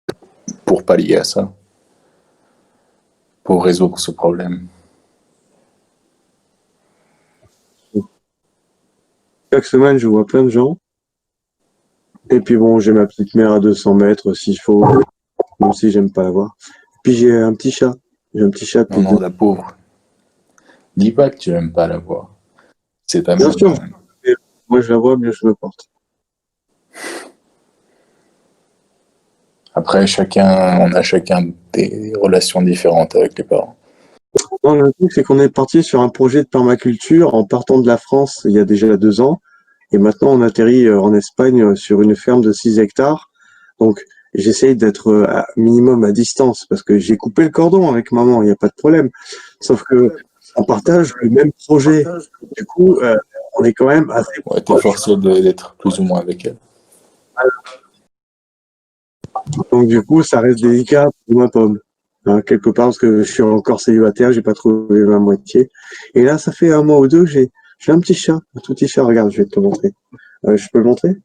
faut pour pallier à ça, pour résoudre ce problème. Chaque semaine, je vois plein de gens. Et puis bon, j'ai ma petite mère à 200 mètres s'il faut, même si j'aime pas la voir. Puis j'ai un petit chat. J'ai un petit chat. Non, la pauvre. Dis pas que tu n'aimes pas la voir. C'est ta Bien mère. sûr. Moi, je la vois, mieux je me porte. Après, on a chacun des relations différentes avec les parents. Non, le truc, c'est qu'on est parti sur un projet de permaculture en partant de la France il y a déjà 2 ans. Et maintenant, on atterrit en Espagne sur une ferme de 6 hectares. Donc, j'essaye d'être minimum à distance parce que j'ai coupé le cordon avec maman, il n'y a pas de problème. Sauf que on partage le même projet. Du coup, on est quand même assez Ouais, t'es forcé d'être plus ou moins avec elle. Donc, du coup, ça reste délicat pour ma pomme. Hein, quelque part, parce que je suis encore célibataire, j'ai pas trouvé ma moitié. Et là, ça fait 1 mois ou 2 que j'ai un petit chat, un tout petit chat. Regarde, je vais te le montrer. Je peux le montrer?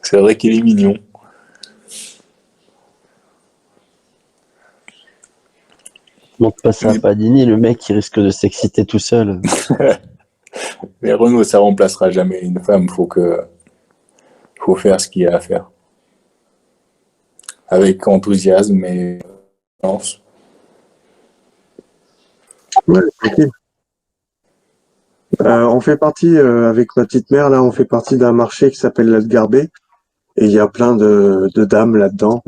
C'est vrai qu'il est mignon. Montre pas ça à Padini, le mec, il risque de s'exciter tout seul. Mais Renaud, ça remplacera jamais une femme. Faut faire ce qu'il y a à faire. Avec enthousiasme et confiance. Ouais, tranquille. On fait partie, avec ma petite mère, là, on fait partie d'un marché qui s'appelle l'Algarbet. Et il y a plein de dames là-dedans,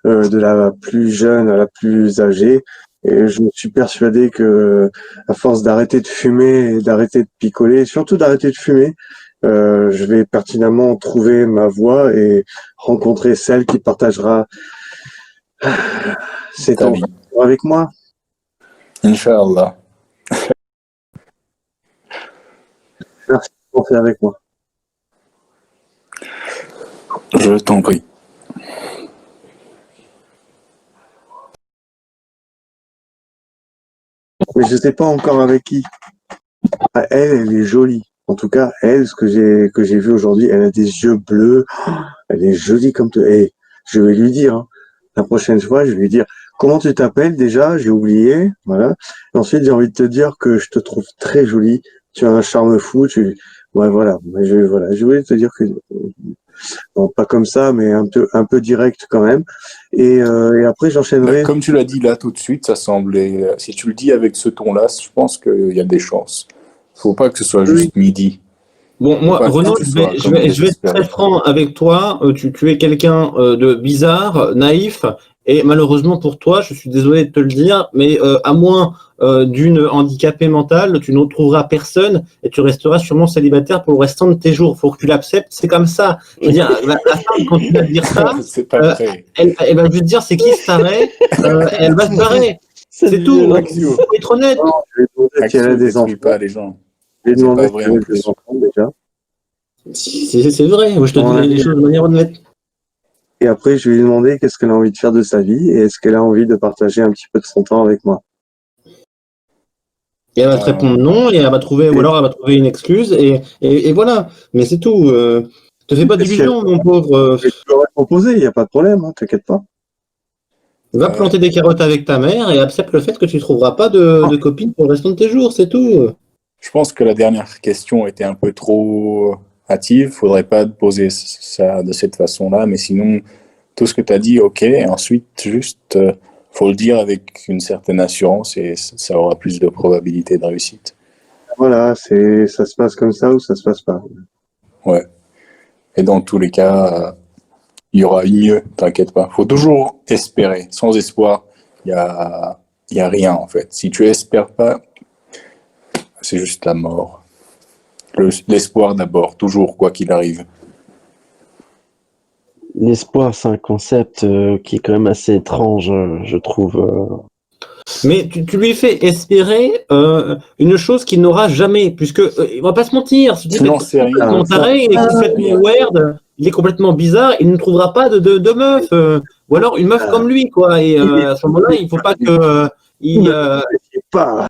de la plus jeune à la plus âgée. Et je me suis persuadé que, à force d'arrêter de fumer et d'arrêter de picoler, surtout d'arrêter de fumer, je vais pertinemment trouver ma voie et rencontrer celle qui partagera ses temps avec moi. Inch'Allah. Merci de penser avec moi. Je t'en prie. Mais je sais pas encore avec qui. Ah, elle est jolie. En tout cas, elle, ce que j'ai vu aujourd'hui, elle a des yeux bleus. Oh, elle est jolie comme tout. Et je vais lui dire, hein, la prochaine fois, je vais lui dire, comment tu t'appelles déjà? J'ai oublié. Voilà. Et ensuite, j'ai envie de te dire que je te trouve très jolie. Tu as un charme fou. Ouais, voilà. Je voulais te dire que, non, pas comme ça, mais un peu direct quand même. Et après, j'enchaînerai. Comme tu l'as dit là tout de suite, ça semblait. Si tu le dis avec ce ton-là, je pense qu'il y a des chances. Faut pas que ce soit juste midi. Bon, moi, Renaud, je vais être très franc avec toi. Tu es quelqu'un de bizarre, naïf, et malheureusement pour toi, je suis désolé de te le dire, mais à moins d'une handicapée mentale, tu ne trouveras personne et tu resteras sûrement célibataire pour le restant de tes jours. Faut que tu l'acceptes, c'est comme ça. Je veux dire, la femme, quand tu vas te dire ça, c'est pas vrai. Elle va juste dire c'est qui se taré, elle va se barrer. C'est tout. Faut être honnête. Non, je vais demander si elle a des enfants. Pas les gens. Je vais demander si elle a des enfants déjà. C'est vrai, je te dis les choses de manière honnête. Et après, je vais lui demander qu'est-ce qu'elle a envie de faire de sa vie et est-ce qu'elle a envie de partager un petit peu de son temps avec moi. Et elle va te répondre non, et elle va trouver, ou alors elle va trouver une excuse, et voilà. Mais c'est tout. Te fais pas d'illusions, mon pauvre. Je peux leur proposer, il n'y a pas de problème, hein, t'inquiète pas. Va planter des carottes avec ta mère et accepte le fait que tu ne trouveras pas de copine pour le restant de tes jours, c'est tout. Je pense que la dernière question était un peu trop hâtive. Faudrait pas poser ça de cette façon-là, mais sinon, tout ce que tu as dit, ok. Ensuite, juste, faut le dire avec une certaine assurance et ça aura plus de probabilité de réussite. Voilà, ça se passe comme ça ou ça se passe pas. Ouais. Et dans tous les cas, il y aura mieux, t'inquiète pas. Faut toujours espérer. Sans espoir, il y a rien en fait. Si tu espères pas, c'est juste la mort. L'espoir d'abord, toujours, quoi qu'il arrive. L'espoir, c'est un concept qui est quand même assez étrange, je trouve. Mais tu lui fais espérer une chose qu'il n'aura jamais, puisque il va pas se mentir. Si tu Sinon, fais c'est rien. complètement taré, il est complètement weird, il est complètement bizarre, il ne trouvera pas de meuf, ou alors une meuf comme lui, quoi. Et à ce moment-là, il faut pas que Pas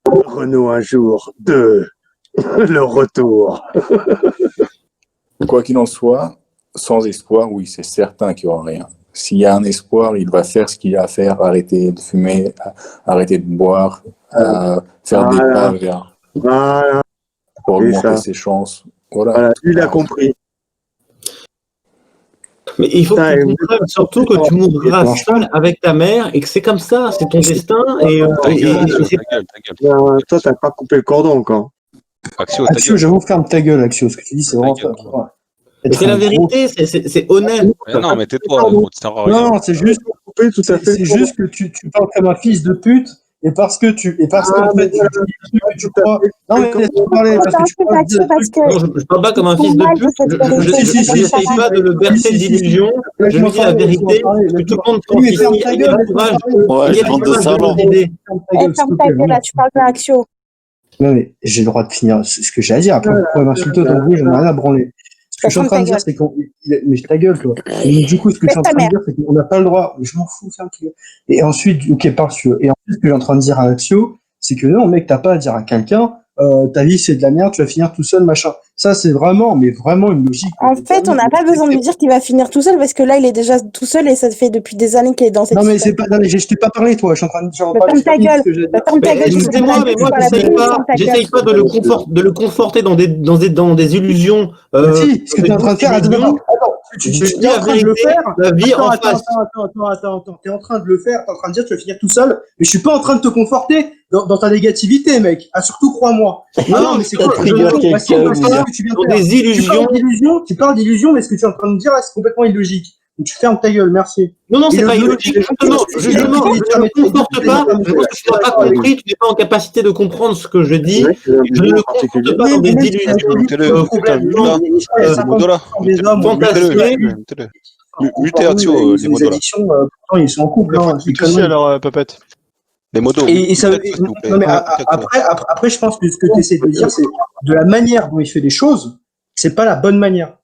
Renault un jour, 2, le retour. Quoi qu'il en soit, sans espoir, oui, c'est certain qu'il n'y aura rien. S'il y a un espoir, il va faire ce qu'il a à faire, arrêter de fumer, arrêter de boire, faire des pas vers Voilà, pour c'est augmenter ça. ses chances. Voilà. Voilà, lui, il a compris. Mais il faut Putain, que tu comprennes surtout que tu mourras seul avec ta mère et que c'est comme ça, c'est ton destin. Et Ta gueule, c'est- ta gueule. Toi, t'as pas coupé le cordon encore. Axio, ta Axio, gueule. j'avoue, ferme ta gueule, Axio. Ce que tu dis, c'est Ta vraiment gueule, pas. toi. mais c'est la vérité, c'est honnête. Mais non, mais tais-toi, gros, tu sers à rien. Non, c'est juste, Coupé tout à fait. c'est juste que tu parles comme un fils de pute. Et parce qu'en fait, tu dis des trucs que tu crois. Non, mais laisse-moi parler, parce que tu crois Axio, parce que Non, je parle pas comme un fils de normal de pute. cette vérité. Si, J'essaye pas de le bercer d'illusions. Je lui dis la vérité. Que tout le monde pense Oui, mais ici ferme ta a gueule, le courage. Ouais, Il y je a rentre le de courage salon. de l'idée. Ferme ta gueule, là, tu parles pas Axio. Non, mais j'ai le droit de finir ce que j'ai à dire. Après, vous pouvez m'insulter autant que vous voulez, j'en ai rien à branler. Ce que je suis en train de dire, c'est qu'on. Mais ta gueule, toi. Et du coup, ce que je suis en train de dire, c'est qu'on n'a pas le droit. Je m'en fous, ferme ta gueule. Et ensuite, ok, parle sur. Et ensuite, ce que j'ai en train de dire à Axio, c'est que non, mec, t'as pas à dire à quelqu'un, ta vie c'est de la merde, tu vas finir tout seul, machin. Ça, c'est vraiment, mais vraiment une logique. En fait, on n'a pas besoin de lui dire qu'il va finir tout seul parce que là, il est déjà tout seul et ça fait depuis des années qu'il est dans cette Non, mais situation. c'est pas. Non, mais je t'ai pas parlé, toi. Je suis en train de dire. Ferme ta gueule. Ferme ta gueule. Excusez-moi, mais moi, j'essaye pas de le conforter dans des illusions. Si, ce que tu es en train de faire, attends, tu es en train de le faire. La vie en face. Attends, t'es en train de le faire, t'es en train de dire que tu vas finir tout seul, mais je suis pas en train de te conforter dans ta négativité, mec. Ah, surtout, crois-moi. Non, mais c'est quoi des illusions. Tu parles d'illusions, mais ce que tu es en train de dire, là, c'est complètement illogique. Donc, tu fermes ta gueule, merci. Non, c'est pas illogique. Justement, je ne le conforte pas. Je pense que tu n'as pas compris, tu n'es pas en capacité de comprendre ce que je dis. Je ne le conforte pas dans des illusions complètement fantasmées. Mutez Axio, les modos là. Pourtant, ils sont en couple. Aussi, alors, Papette. Les modos. Non, mais après, je pense que ce que tu essaies de dire, c'est de la manière dont il fait les choses, c'est pas la bonne manière.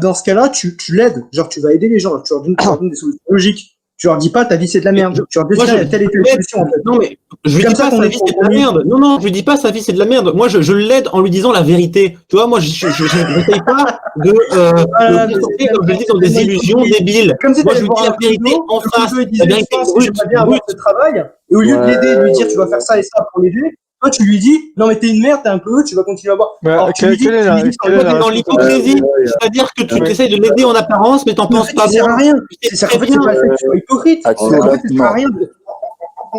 Dans ce cas-là, tu l'aides. Genre, tu vas aider les gens. Tu leur donnes des solutions logiques. Tu leur dis pas ta vie c'est de la merde. Tu leur dis il y a telle et telle solution en fait. Non mais je lui dis pas sa vie c'est de la merde. Non, je lui dis pas sa vie c'est de la merde. Moi je l'aide en lui disant la vérité. Tu vois, moi je n'essaye pas de le conforter comme je le dis dans des illusions débiles. Moi je lui dis la vérité en face. La vérité brute. J'aimerais bien avoir ce travail. Et au lieu de l'aider, de lui dire tu vas faire ça et ça pour l'aider, toi tu lui dis non mais t'es une merde, t'es un peu, tu vas continuer à boire. Alors tu lui dis dans l'hypocrisie, c'est-à-dire que tu essayes de l'aider en apparence mais t'en penses pas bien. Ça sert à rien. C'est qu'en fait c'est pas le fait que tu sois hypocrite. En fait ça sert à rien.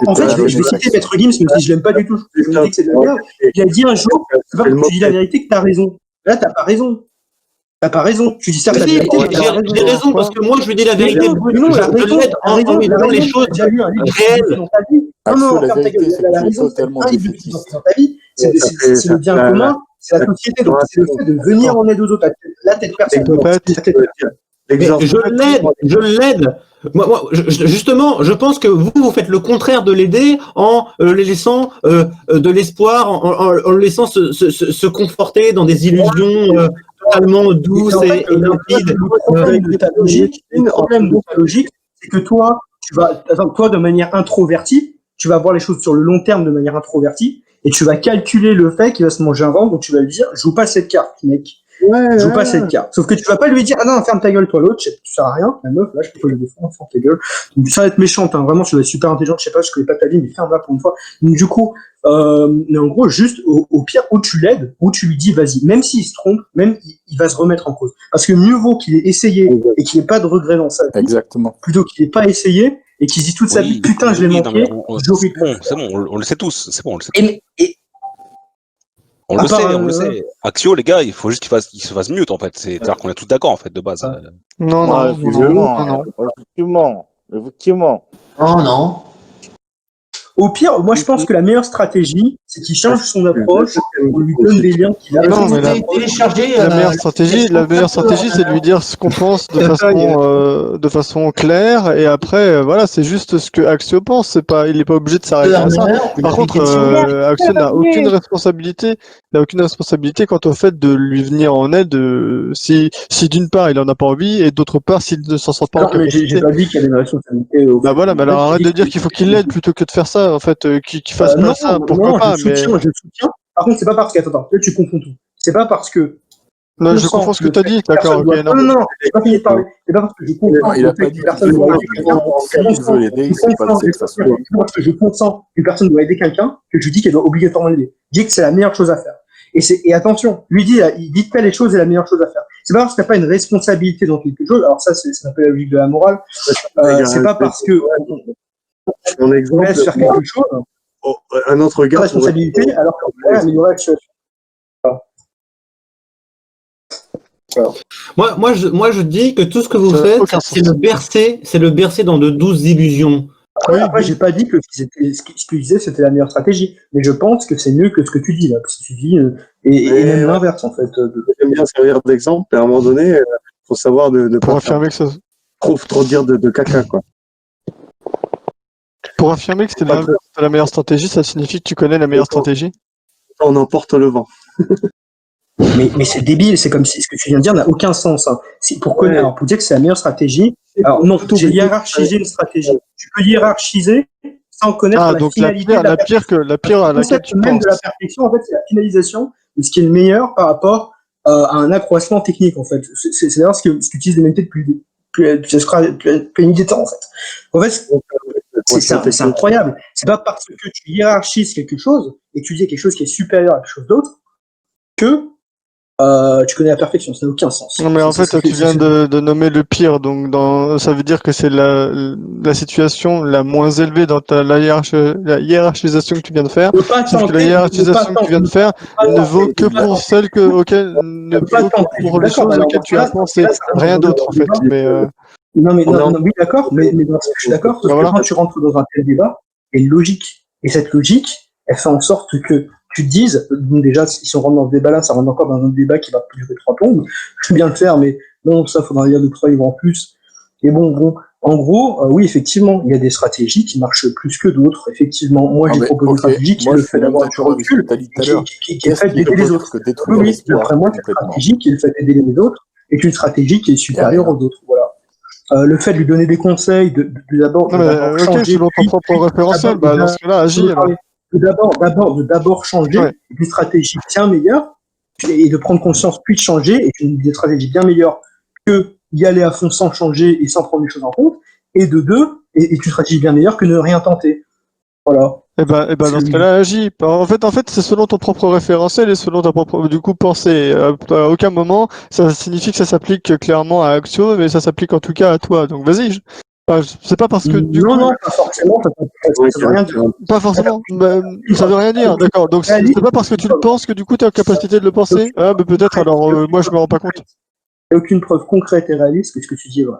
En fait, je vais citer Maître Gims, même si je l'aime pas du tout, je me dis que c'est de la merde. Il a dit un jour, c'est pas parce que tu dis la vérité que t'as raison. Là, t'as pas raison. T'as pas raison. Tu dis ça la vérité. J'ai raison parce que moi je lui dis la vérité brute. Je l'aide en lui disant les choses réelles. Non, ferme ta gueule. La raison, c'est un livre dans ta vie. C'est le bien commun, c'est la société. Donc c'est le fait de venir en aide aux autres. Là, t'es personne. Je l'aide. Moi, justement, je pense que vous faites le contraire de l'aider en le laissant de l'espoir, en le laissant se conforter dans des illusions totalement douces et limpides. Le problème de ta logique, c'est que toi, de manière introvertie, tu vas voir les choses sur le long terme de manière introvertie et tu vas calculer le fait qu'il va se manger un ventre, donc tu vas lui dire, joue pas cette carte, mec. Je joue pas cette carte. Sauf que tu vas pas lui dire, ah non, ferme ta gueule, toi, l'autre, tu sers à rien. La meuf, là, je peux pas le défendre, ferme ta gueule. Donc, ça va être méchante, hein. Vraiment, tu dois être super intelligente, je sais pas, je connais pas ta vie, mais ferme-la pour une fois. Donc, du coup, mais en gros, juste, au pire, où tu l'aides, où tu lui dis, vas-y, même s'il se trompe, même, il va se remettre en cause. Parce que mieux vaut qu'il ait essayé et qu'il ait pas de regrets dans sa vie. Exactement. Plutôt qu'il ait pas essayé et qu'il se dise toute sa vie, putain, je l'ai manqué, j'aurais pu. C'est bon, on le sait tous. C'est bon, on le sait. On le sait. Axio, les gars, il faut juste qu'il se fasse mieux, en fait. C'est-à-dire qu'on est tous d'accord, en fait, de base. Non. Effectivement. Oh non. Au pire, moi je pense que la meilleure stratégie, c'est qu'il change son approche, on lui donne des liens qu'il a. Non, mais la meilleure stratégie, c'est de lui dire ce qu'on pense de façon claire, et après, voilà, c'est juste ce que Axio pense. Il est pas obligé de s'arrêter à ça. Par contre, Axio n'a aucune responsabilité. Il n'a aucune responsabilité quant au fait de lui venir en aide si d'une part il en a pas envie et d'autre part s'il ne s'en sent pas en capacité. J'ai pas dit qu'il y avait une responsabilité. Bah voilà, mais alors arrête de dire qu'il faut qu'il l'aide plutôt que de faire ça. En fait, qu'il fasse pas ça, pourquoi pas, mais... Je soutiens. Par contre, c'est pas parce que... Attends, là tu confonds tout. C'est pas parce que... Non, je comprends ce que tu as dit, d'accord, ok, non. Non, j'ai pas fini de parler. C'est pas parce que je comprends... Il a pas dit que personne doit aider quelqu'un. S'il veut l'aider, c'est pas de cette façon. Parce que je consens qu'une personne doit aider quelqu'un, que je dis qu'elle doit obligatoirement l'aider. Je dis que c'est la meilleure chose à faire. Et attention, lui dit pas les choses est la meilleure chose à faire. C'est pas parce que t'as pas une responsabilité dans quelque chose, alors ça c'est un peu la logique de la morale, c'est pas parce que on laisse faire quelque chose, un autre gars responsabilité, alors qu'on pourrait améliorer la situation. Moi, je dis que tout ce que vous faites, c'est le bercer dans de douces illusions. Après, j'ai pas dit que ce que tu disais c'était la meilleure stratégie, mais je pense que c'est mieux que ce que tu dis là, parce que tu dis et même l'inverse en fait. J'aime bien servir d'exemple, mais à un moment donné, faut savoir de pour affirmer que ça trop dire de caca quoi. Pour affirmer que c'était la meilleure stratégie, ça signifie que tu connais la meilleure stratégie. On emporte le vent. Mais c'est débile, c'est comme si ce que tu viens de dire n'a aucun sens. Hein. Pour dire que c'est la meilleure stratégie, alors non, j'ai hiérarchisé une stratégie. Tu peux hiérarchiser sans connaître la finalité. La pire à laquelle tu même penses. de la perfection, en fait, c'est la finalisation de ce qui est le meilleur par rapport à un accroissement technique, en fait. C'est d'ailleurs ce qu'utilisent les métiers depuis une idée de temps, en fait. En fait, c'est incroyable. C'est pas parce que tu hiérarchises quelque chose et que tu dis quelque chose qui est supérieur à quelque chose d'autre que tu connais la perfection, ça n'a aucun sens. Non mais en fait tu viens de nommer le pire, donc ça veut dire que c'est la situation la moins élevée dans la hiérarchisation que tu viens de faire. Sauf que la hiérarchisation que tu viens de faire ne vaut que pour celles ne vaut que pour les choses auxquelles tu as pensé, rien d'autre en fait. Mais oui d'accord, mais je suis d'accord, sauf que quand tu rentres dans un tel débat, il y a une logique. Et cette logique, elle fait en sorte que tu te dises, déjà, si on rentre dans ce débat-là, ça rentre encore dans un autre débat qui va durer 3 plombes. Je veux bien le faire, mais non, ça, faudra lire 2-3 livres en plus. Et bon, en gros, oui, effectivement, il y a des stratégies qui marchent plus que d'autres. Effectivement, moi, j'ai proposé une stratégie qui est le fait d'avoir du recul, qui est le fait d'aider les autres. Oui, d'après moi, cette stratégie qui est le fait d'aider les autres est une stratégie qui est supérieure aux autres. Voilà. Le fait de lui donner des conseils, d'abord changer. Selon ton propre référentiel, dans ce cas-là, agis alors. D'abord changer une stratégie bien meilleure et de prendre conscience puis de changer est une stratégie bien meilleure que y aller à fond sans changer et sans prendre les choses en compte, et de deux est une stratégie bien meilleure que ne rien tenter. Voilà. Et ben dans ce cas-là, agis. En fait, c'est selon ton propre référentiel et selon ta propre pensée. À aucun moment, ça signifie que ça s'applique clairement à Axio, mais ça s'applique en tout cas à toi. Donc vas-y. C'est pas parce que non, pas forcément, ça veut rien dire. Pas forcément, ça veut rien dire, d'accord. Donc c'est pas parce que tu le penses que du coup tu as la capacité de le penser. Ah, mais peut-être alors, moi je me rends pas compte. Il n'y a aucune preuve concrète et réaliste que ce que tu dis est vrai.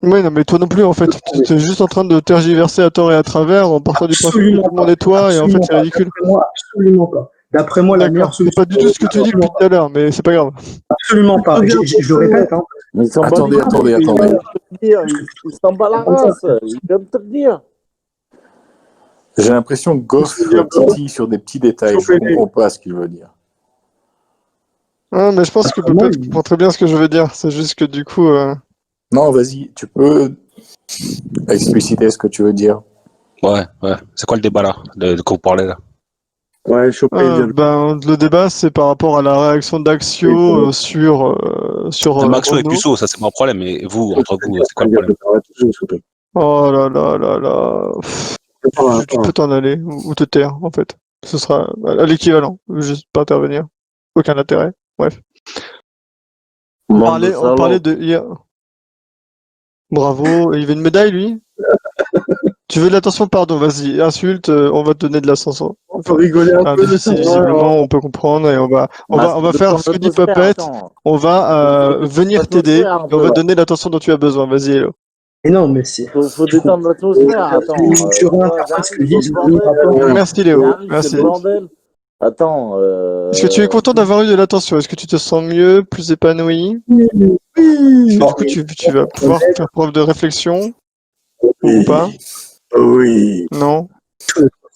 Oui, non, mais toi non plus en fait. Tu es juste en train de tergiverser à tort et à travers en partant du principe que tout le monde est toi et en fait c'est ridicule. Absolument pas. D'après moi, la meilleure solution. C'est pas du tout ce que tu dis depuis tout à l'heure, mais c'est pas grave. Absolument pas. Je le répète. Hein. Attendez. Il s'en bat la race. Il vient de te le dire. J'ai l'impression que Goff titille sur des petits détails. Je ne comprends pas ce qu'il veut dire. Ah, mais je pense que peut-être tu comprends très bien ce que je veux dire. C'est juste que du coup. Non, vas-y, tu peux expliciter ce que tu veux dire. Ouais. C'est quoi le débat là de quoi vous parlez là? Ouais, choper. Le débat, c'est par rapport à la réaction d'Axio sur Maxo et Renaud. Puceau, ça c'est mon problème. Mais vous, entre vous, c'est quoi le problème? Oh là là là là. Tu peux t'en aller ou te taire, en fait. Ce sera à l'équivalent. Juste pas intervenir. Aucun intérêt. Bref. On parlait de hier. Bravo. Il veut une médaille, lui? Tu veux de l'attention? Pardon, vas-y, insulte, on va te donner de l'attention. On peut rigoler un peu. Visiblement, on peut comprendre et on va faire ce que dit Puppet. On va venir t'aider et on va te donner l'attention dont tu as besoin. Vas-y, Hello. Mais non, mais c'est. Faut détendre l'atmosphère, attends. Tu réinterprètes ce que je dis. Merci, Léo. Merci. Attends. Est-ce que tu es content d'avoir eu de l'attention? Est-ce que tu te sens mieux, plus épanoui? Oui. Du coup, tu vas pouvoir faire preuve de réflexion ou pas? Oui. Non.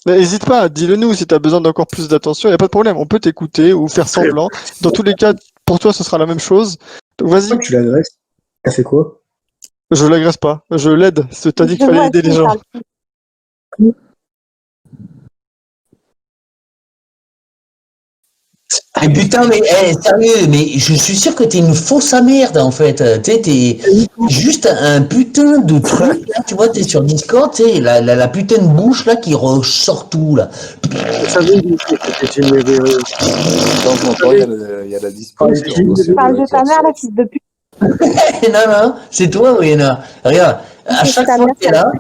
N'hésite pas, dis-le nous si tu as besoin d'encore plus d'attention, il n'y a pas de problème, on peut t'écouter ou faire semblant. Dans tous les cas, pour toi, ce sera la même chose. Donc, vas-y. Tu l'agresses. T'as fait quoi? Je l'agresse pas, je l'aide. T'as dit qu'il fallait aider les gens. Ah putain, mais sérieux, mais je suis sûr que t'es une fausse merde en fait. T'es juste un putain de truc là, tu vois, t'es sur Discord, t'sais, la putain de bouche là qui ressort tout là. Vous savez que c'était généreux. Il y a la disposition. Parle de ta mère, la fils de pute. Non, c'est toi, Wayna. Regarde, à chaque fois que t'es là,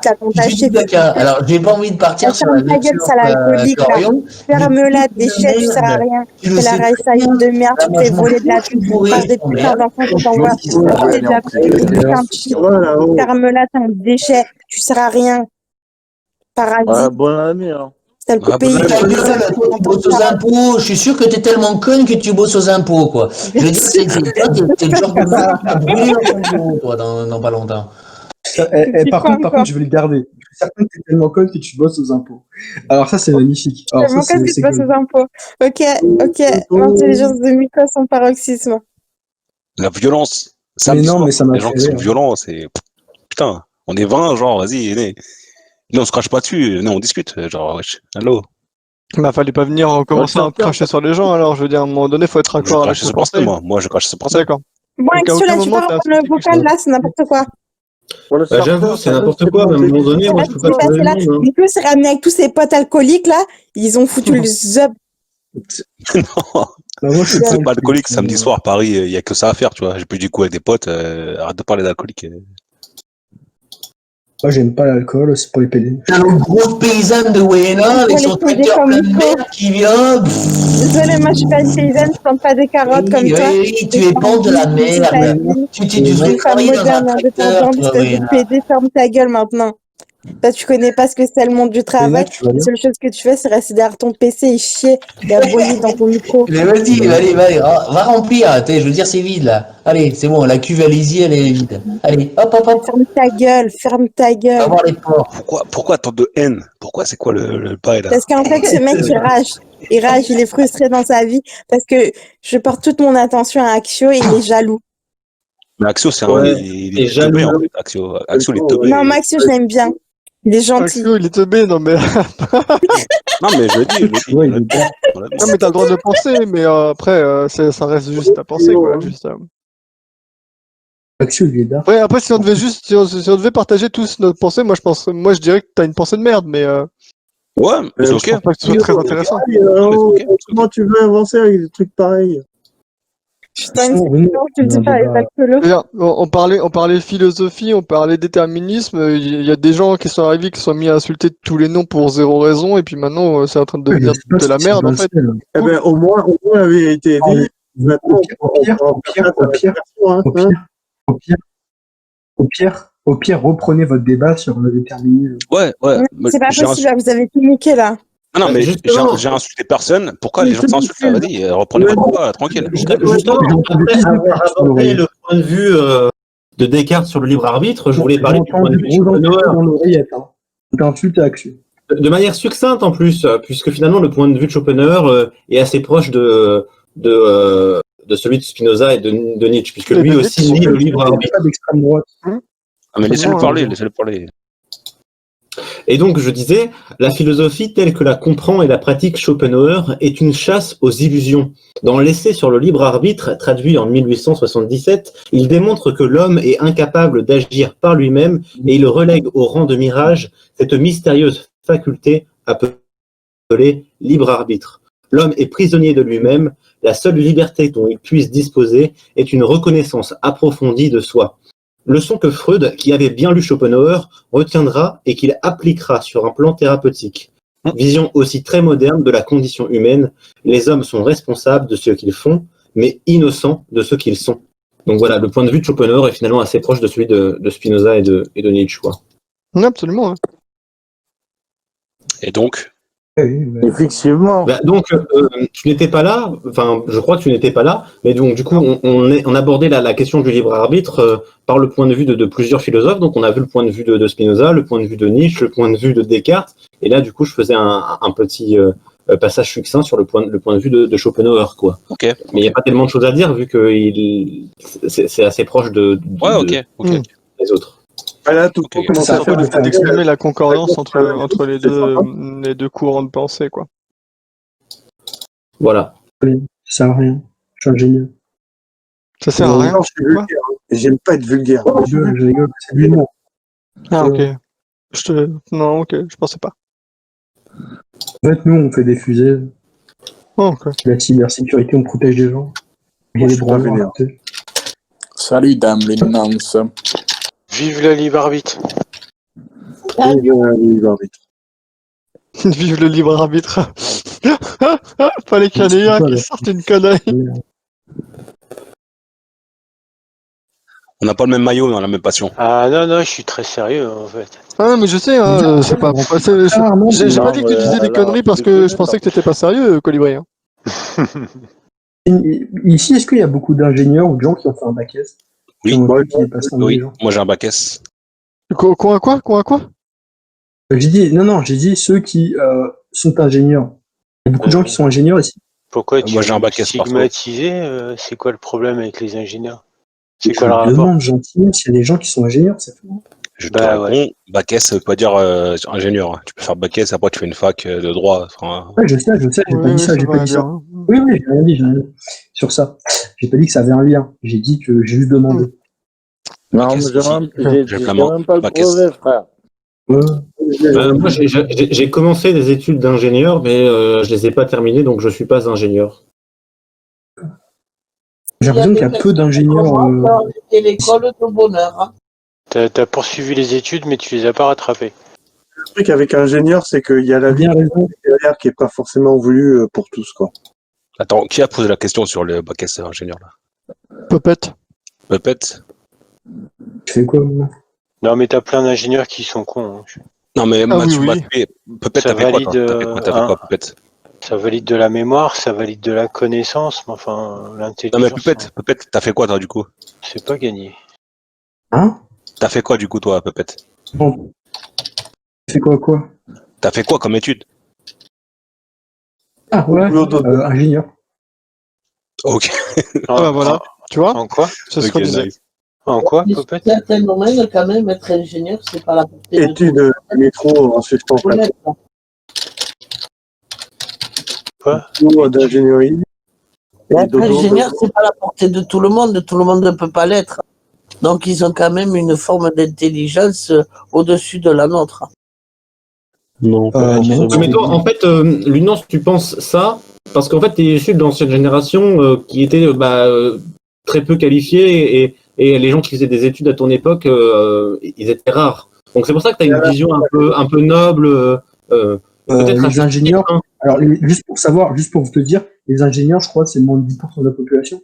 tu dis le cas. Alors, j'ai pas envie de partir sur la gueule, ça l'alcoolique, là. Ferme-la, déchet, tu sers à rien. C'est la raïsaïe de merde, tu te fais voler de la pute. Par des putains d'enfants qui t'envoient acheter de la pute. Ferme-la, t'es un déchet, tu sers à rien. Paradis. Bonne année, hein. Tu bosses aux impôts, je suis sûr que t'es tellement conne que tu bosses aux impôts, quoi. Je veux dire, t'es le genre de mec qui va brûler dans ton bureau, toi, dans pas longtemps. Par contre, je vais le garder. Je suis certain que t'es tellement conne que tu bosses aux impôts. Alors ça, c'est magnifique. Alors, tellement conne que tu bosses aux impôts. Ok. L'intelligence de Miko, son paroxysme. La violence. Mais non, mais ça m'a les gens qui sont violents, c'est... Putain, on est 20, genre, vas-y, venez. Nous, on se crache pas dessus, nous, on discute. Genre, wesh, allô. Bah, fallait pas venir commencer à cracher sur les gens, alors, je veux dire, à un moment donné, faut être accord avec ce conseil. Moi, je crache ce conseil. D'accord. Bon, Axel, là, tu pars en le vocal, là, c'est n'importe quoi. J'avoue, c'est n'importe quoi, mais à un moment donné, moi, je peux pas trouver le monde. En plus, c'est ramené avec tous ses potes alcooliques, là, ils ont foutu le zub. Non, c'est pas alcoolique, samedi soir, Paris, il y a que ça à faire, tu vois. J'ai plus du coup avec des potes, arrête de parler d'alcoolique. Moi, j'aime pas l'alcool, c'est pour les PD. T'as le gros paysan de Wayna avec son tracteur plein de merde qui vient. Désolé, moi, je suis pas une paysanne, je plante pas des carottes comme toi. Oui, tu es pente de la merde. Tu devrais travailler dans un tracteur, toi, Wayna. PD, ferme ta gueule maintenant. Toi, tu connais pas ce que c'est le monde du travail. La seule chose que tu fais, c'est rester derrière ton PC et chier et aboyer dans ton micro. Mais vas-y, allez, va remplir. Je veux dire, c'est vide là. Allez, c'est bon, la cuve Alésie, elle est vide. Allez, hop. Ferme ta gueule. Va voir les porcs. Pourquoi tant de haine? Pourquoi c'est quoi le bail là? Parce qu'en fait, ce mec, il rage, il est frustré dans sa vie parce que je porte toute mon attention à Axio et il est jaloux. Mais Axio, il est teubé en fait. Axio, il est teubé. Non, Axio, je l'aime bien. Il est gentil. Axio, il est teubé, non mais. Non, mais je le dis. Non, mais t'as le droit de penser, mais après, ça reste juste ta pensée, quoi. Juste, Axio, il est d'art. Ouais, après, si on devait partager tous notre pensée, moi, je dirais que t'as une pensée de merde, mais. Ouais, mais c'est ok. Je pense pas que ce soit très intéressant. Comment tu veux avancer avec des trucs pareils? Putain, tu le dis pas, les alcoolos. On parlait philosophie, on parlait déterminisme. Il y a des gens qui sont arrivés, qui sont mis à insulter tous les noms pour zéro raison, et puis maintenant, c'est en train de devenir de la merde, en fait. Eh ben, au moins, la vérité est dit. Maintenant, au pire, reprenez votre débat sur le déterminisme. Ouais. C'est pas possible, vous avez tout niqué, là. Non, mais j'ai insulté personne. Pourquoi les gens s'insultent? Vas-y, reprenez votre combat, tranquille. Justement, après avoir abordé le point de vue de Descartes sur le libre arbitre, je voulais parler du point de vue de Schopenhauer. T'insultes à Axio. De manière succincte en plus, puisque finalement le point de vue de Schopenhauer est assez proche de celui de Spinoza et de Nietzsche, puisque lui aussi lit le libre arbitre. Pas d'extrême droite. Ah, mais laissez-le parler. Et donc, je disais, la philosophie telle que la comprend et la pratique Schopenhauer est une chasse aux illusions. Dans l'essai sur le libre arbitre, traduit en 1877, il démontre que l'homme est incapable d'agir par lui-même et il relègue au rang de mirage cette mystérieuse faculté appelée libre arbitre. L'homme est prisonnier de lui-même, la seule liberté dont il puisse disposer est une reconnaissance approfondie de soi. Leçon que Freud, qui avait bien lu Schopenhauer, retiendra et qu'il appliquera sur un plan thérapeutique. Vision aussi très moderne de la condition humaine, les hommes sont responsables de ce qu'ils font, mais innocents de ce qu'ils sont. Donc voilà, le point de vue de Schopenhauer est finalement assez proche de celui de Spinoza et de Nietzsche. Absolument. Hein. Et donc Effectivement. Donc, tu n'étais pas là, enfin, je crois que tu n'étais pas là, mais donc, du coup, on abordait la question du libre arbitre par le point de vue de plusieurs philosophes. Donc, on a vu le point de vue de Spinoza, le point de vue de Nietzsche, le point de vue de Descartes, et là, du coup, je faisais un petit passage succinct sur le point de vue de Schopenhauer, quoi. Okay. Mais il n'y a pas tellement de choses à dire, vu que c'est assez proche de les autres. Voilà, tout ça fait le fait d'exprimer la concordance entre les deux courants de pensée, quoi. Voilà. Oui, ça sert à rien. Je suis ingénieur. Ça sert à rien. Je suis vulgaire. J'aime pas être vulgaire. Je rigole, c'est de l'humour. Ah, ok. Non, ok, je pensais pas. En fait, nous, on fait des fusées. Oh, okay. La cybersécurité, on protège les gens. Il y a des droits à côté. Salut, dame, les nonces. Vive le libre arbitre. Vive le libre arbitre. Vive le libre arbitre. Fallait qu'il y en ait un qui sorte une connerie. On n'a pas le même maillot, mais on a la même passion. Ah non, je suis très sérieux en fait. Ah non, mais je sais, hein, c'est pas bon. J'ai pas dit que tu disais des conneries parce que je pensais que t'étais pas sérieux, Colibri. Hein. Ici, est-ce qu'il y a beaucoup d'ingénieurs ou de gens qui ont fait un bac S? Oui, moi j'ai un bac S. Quoi? J'ai dit ceux qui sont ingénieurs. Il y a beaucoup de gens qui sont ingénieurs ici. Pourquoi tu moi j'ai un bac S stigmatisé c'est quoi le problème avec les ingénieurs? C'est Je quoi le rapport? demande gentiment s'il y a des gens qui sont ingénieurs, c'est tout. Je te réponds, bac S, ça veut pas dire ingénieur. Tu peux faire bac S, après tu fais une fac de droit. Enfin... Ouais, je sais, j'ai pas dit ça, j'ai pas dit ça. Oui, j'ai rien dit sur ça. J'ai pas dit que ça avait un lien. J'ai dit que j'ai juste demandé. Non, mais j'ai même pas le brevet, frère. Moi, j'ai commencé des études d'ingénieur, mais je les ai pas terminées, donc je suis pas ingénieur. J'ai l'impression qu'il y a peu d'ingénieurs. C'était l'école de bonheur. Hein. T'as poursuivi les études, mais tu les as pas rattrapées. Le truc avec ingénieur, c'est qu'il y a la vie derrière qui est pas forcément voulue pour tous, quoi. Attends, qui a posé la question sur le bac S ingénieur là? Popette. Tu fais quoi, moi? Non, mais t'as plein d'ingénieurs qui sont cons. Hein. Non, mais Popette, t'as fait quoi, Popette? Ça valide de la mémoire, ça valide de la connaissance, mais enfin, l'intelligence... Non, mais Popette, t'as fait quoi, toi, du coup? C'est pas gagné. Hein? T'as fait quoi, du coup, toi, Popette? Bon. Tu fais quoi? T'as fait quoi comme étude? Ah, ouais, ingénieur. Ok. Ah, voilà, tu vois? En quoi? C'est ce qu'on disait. Nice. En quoi, Popette? Il y a un domaine, quand même, être ingénieur, c'est pas la portée études de métro en suspens. Quoi? D'ingénierie. Être ingénieur, c'est pas la portée de tout le monde ne peut pas l'être. Donc ils ont quand même une forme d'intelligence au-dessus de la nôtre. Non. Mais toi, en fait, Lunance, tu penses ça parce qu'en fait, tu es issu de l'ancienne génération qui était très peu qualifiée et les gens qui faisaient des études à ton époque, ils étaient rares. Donc c'est pour ça que tu as une vision un peu noble. Peut-être les ingénieurs. Alors, juste pour te dire, les ingénieurs, je crois, c'est moins de 10% de la population.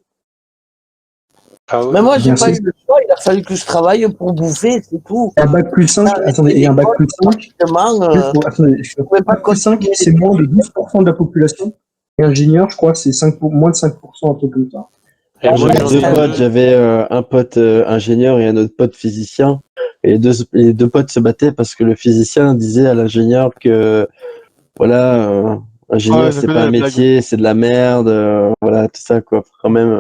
Ah oui. Mais moi, j'ai pas eu le choix, il a fallu que je travaille pour bouffer, c'est tout. Un bac plus 5, attendez, et un bac plus 5, attendez, bac plus 5, c'est moins de 12% de la population. Et ingénieur, je crois, c'est moins de 5%, un truc comme ça. J'avais un pote ingénieur et un autre pote physicien. Et les deux potes se battaient parce que le physicien disait à l'ingénieur que voilà, ingénieur c'est pas un métier, c'est de la merde, voilà tout ça quoi. Quand même.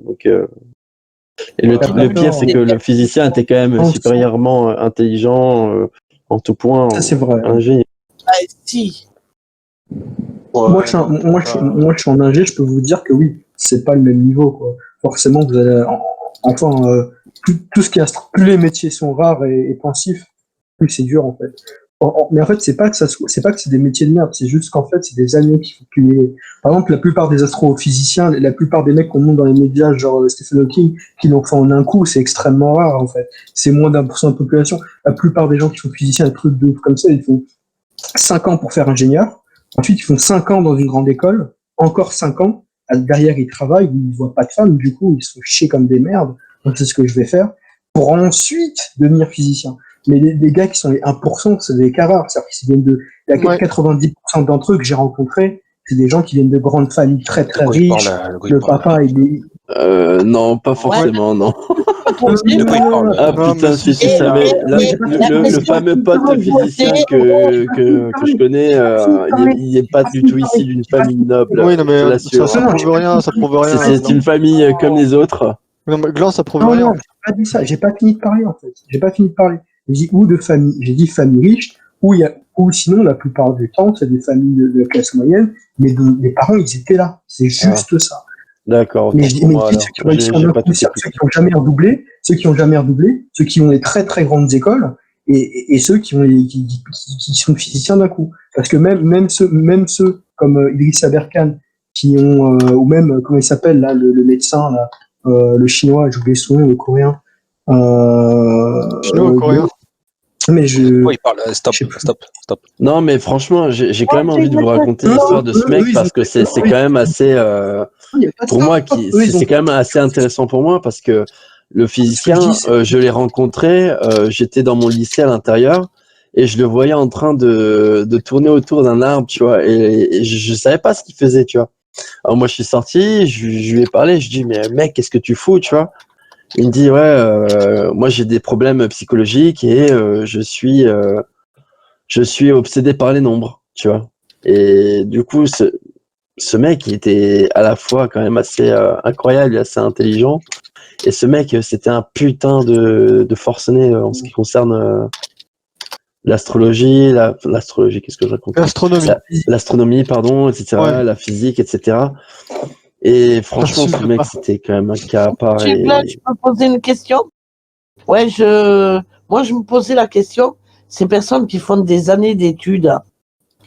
Donc, et le pire c'est que le physicien était quand même supérieurement intelligent. en tout point. Ça, c'est vrai. Ingé. Ah, si. Moi, je suis en ingé, je peux vous dire que oui, c'est pas le même niveau, quoi. Forcément, vous allez, tout ce qui est plus les métiers sont rares et pensifs, plus c'est dur, en fait. Mais en fait, c'est pas que c'est des métiers de merde, c'est juste qu'en fait, c'est des années qu'il faut cumuler. Par exemple, la plupart des astrophysiciens, la plupart des mecs qu'on monte dans les médias, genre Stephen Hawking, qui l'ont fait en un coup, c'est extrêmement rare, en fait. C'est moins d'1% de la population. La plupart des gens qui sont physiciens, des trucs de ouf comme ça, ils font 5 ans pour faire ingénieur. Ensuite, ils font 5 ans dans une grande école, encore 5 ans. Derrière, ils travaillent, ils voient pas de femmes, du coup, ils se font chier comme des merdes. Donc, c'est ce que je vais faire pour ensuite devenir physicien. Mais les gars qui sont les 1%, c'est des cas rares. C'est-à-dire qu'ils viennent il y a 90% d'entre eux que j'ai rencontrés, c'est des gens qui viennent de grandes familles très très riches. Le papa, il est... non, pas forcément, non. De quoi il parle? Ah putain, si tu savais, le fameux pote physicien que je connais, il n'est pas du tout issu d'une famille noble. Oui, non, mais ça prouve rien, ça prouve rien. C'est une famille comme les autres. Non, mais Gland, ça prouve rien. Non, j'ai pas dit ça, j'ai pas fini de parler, en fait. J'ai pas fini de parler. J'ai dit j'ai dit famille riche, ou sinon, la plupart du temps, c'est des familles de classe moyenne, mais les parents, ils étaient là. C'est juste ça. D'accord. Mais ceux qui ont jamais redoublé, ceux qui ont les très très grandes écoles, et ceux qui sont physiciens d'un coup. Parce que même ceux comme Idriss Aberkan, qui ont, ou même, comment il s'appelle, là, le médecin, là, le chinois, j'ai oublié son nom, le coréen. Chinois ou coréen? Mais il parle, stop. Non, mais franchement, j'ai quand même envie de vous raconter l'histoire de ce mec parce que c'est quand même assez, pour moi, c'est quand même assez intéressant pour moi parce que le physicien, je l'ai rencontré, j'étais dans mon lycée à l'intérieur et je le voyais en train de tourner autour d'un arbre, tu vois, et je savais pas ce qu'il faisait, tu vois. Alors moi, je suis sorti, je lui ai parlé, je dis, mais mec, qu'est-ce que tu fous, tu vois? Il me dit, ouais, moi j'ai des problèmes psychologiques et je suis obsédé par les nombres, tu vois. Et du coup, ce mec, il était à la fois quand même assez incroyable et assez intelligent. Et ce mec, c'était un putain de forcené en ce qui concerne l'astrologie, l'astrologie, qu'est-ce que je raconte? L'astronomie, pardon, etc., ouais. La physique, etc. Et franchement, ce mec, c'était quand même un cas à part. Je peux poser une question? Ouais, moi, je me posais la question, ces personnes qui font des années d'études,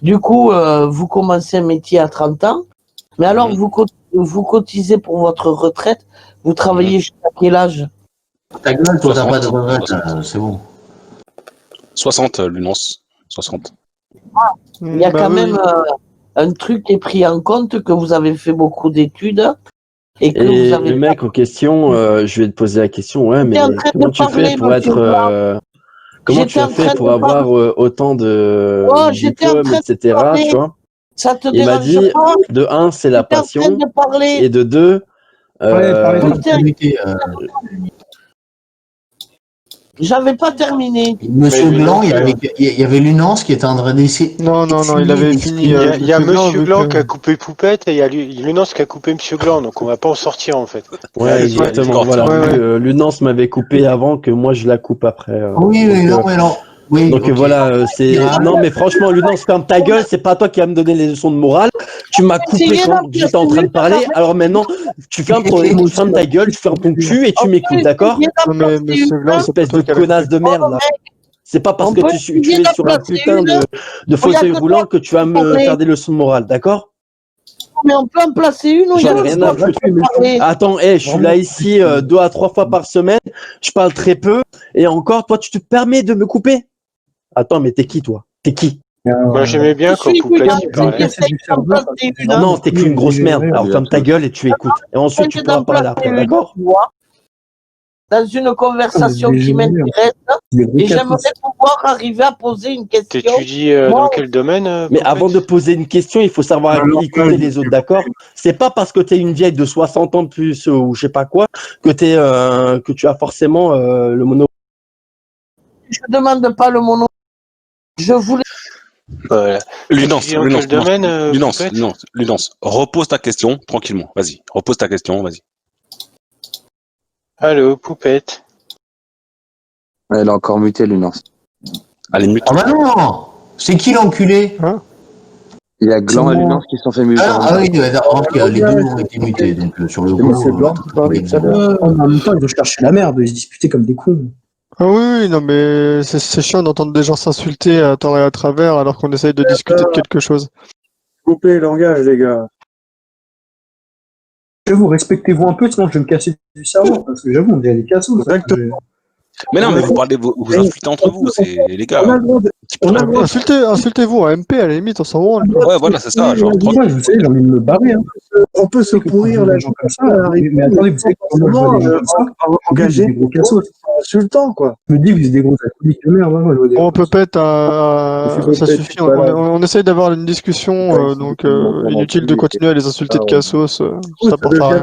du coup, vous commencez un métier à 30 ans, mais alors vous cotisez pour votre retraite, vous travaillez jusqu'à quel âge? Ta gueule, toi, t'as pas de retraite, c'est bon. 60, Lunance. 60. Ah, il y a quand même un truc qui est pris en compte, que vous avez fait beaucoup d'études. Et vous avez le mec en question, je vais te poser la question, ouais, mais comment tu fais pour être... comment tu as fait pour avoir autant de diplômes, etc., tu vois? Il m'a dit, de 1, c'est la passion, et de 2... J'avais pas terminé. Monsieur Blanc, il y avait Lunance qui était en train d'essayer. Non, il avait fini. Il y a Monsieur Blanc qui a coupé Poupette et il y a Lunance qui a coupé Monsieur Blanc, donc on va pas en sortir en fait. Ouais, exactement. Voilà. Lunance m'avait coupé avant que moi je la coupe après. Oui, non. Oui, donc voilà, c'est. Non, mais franchement, Lunance, ferme ta gueule, c'est pas toi qui vas me donner les leçons de morale. Tu m'as coupé quand j'étais en train de parler, alors maintenant, tu fermes ta gueule, tu fermes ton cul et tu m'écoutes, d'accord? Espèce de connasse de merde, là. C'est pas parce que tu es sur un putain de fauteuil roulant que tu vas me faire des leçons de morale, d'accord? Mais on peut en placer une ou j'en ai rien à foutre. Attends, je suis là ici 2 à 3 fois par semaine, je parle très peu, et encore, toi, tu te permets de me couper? Attends, mais t'es qui, toi? T'es qui? Moi, j'aimais bien quand Poupette parlait. Non, t'es qu'une grosse merde. Alors, ferme ta gueule et tu écoutes. Et ensuite, tu pourras parler après, d'accord? Dans une conversation qui m'intéresse, et j'aimerais pouvoir arriver à poser une question. T'étudies dans quel domaine? Mais avant de poser une question, il faut savoir écouter les autres, d'accord? C'est pas parce que t'es une vieille de 60 ans de plus ou je sais pas quoi que tu as forcément le monopole. Je demande pas le monopole. Je voulais. Voilà. Lunance, repose ta question tranquillement. Vas-y, repose ta question, vas-y. Allô, Poupette. Elle a encore muté, Lunance. Allez, mute. Ah bah non. C'est qui l'enculé? Il y a Gland et Lunan qui se sont fait muter. Ah oui, les deux ont été mutés, donc sur le coup. C'est blanc, en même temps, ils ont cherché la merde, ils se disputaient comme des cons. Ah oui, non, mais c'est chiant d'entendre des gens s'insulter à tort et à travers alors qu'on essaye de discuter de quelque chose. Coupez le langage, les gars. J'avoue, respectez-vous un peu, sinon je vais me casser du cerveau, parce que j'avoue, on dirait des cassos. Exactement. Mais non, mais vous parlez, vous insultez entre vous, c'est les gars. Insultez-vous à MP, à la limite, on s'en rend. Ouais, voilà, c'est ça. Genre, vous savez, j'ai envie de me barrer. On peut se pourrir la gens comme ça. Mais attendez, vous savez comment je vois des gens comme ça, engager des gros cassos. Insultant, quoi. Je me dis, vous êtes des gros alcooliques de merde. On peut peut-être, ça suffit. On essaye d'avoir une discussion, donc inutile de continuer à les insulter de cassos. Ça portera rien.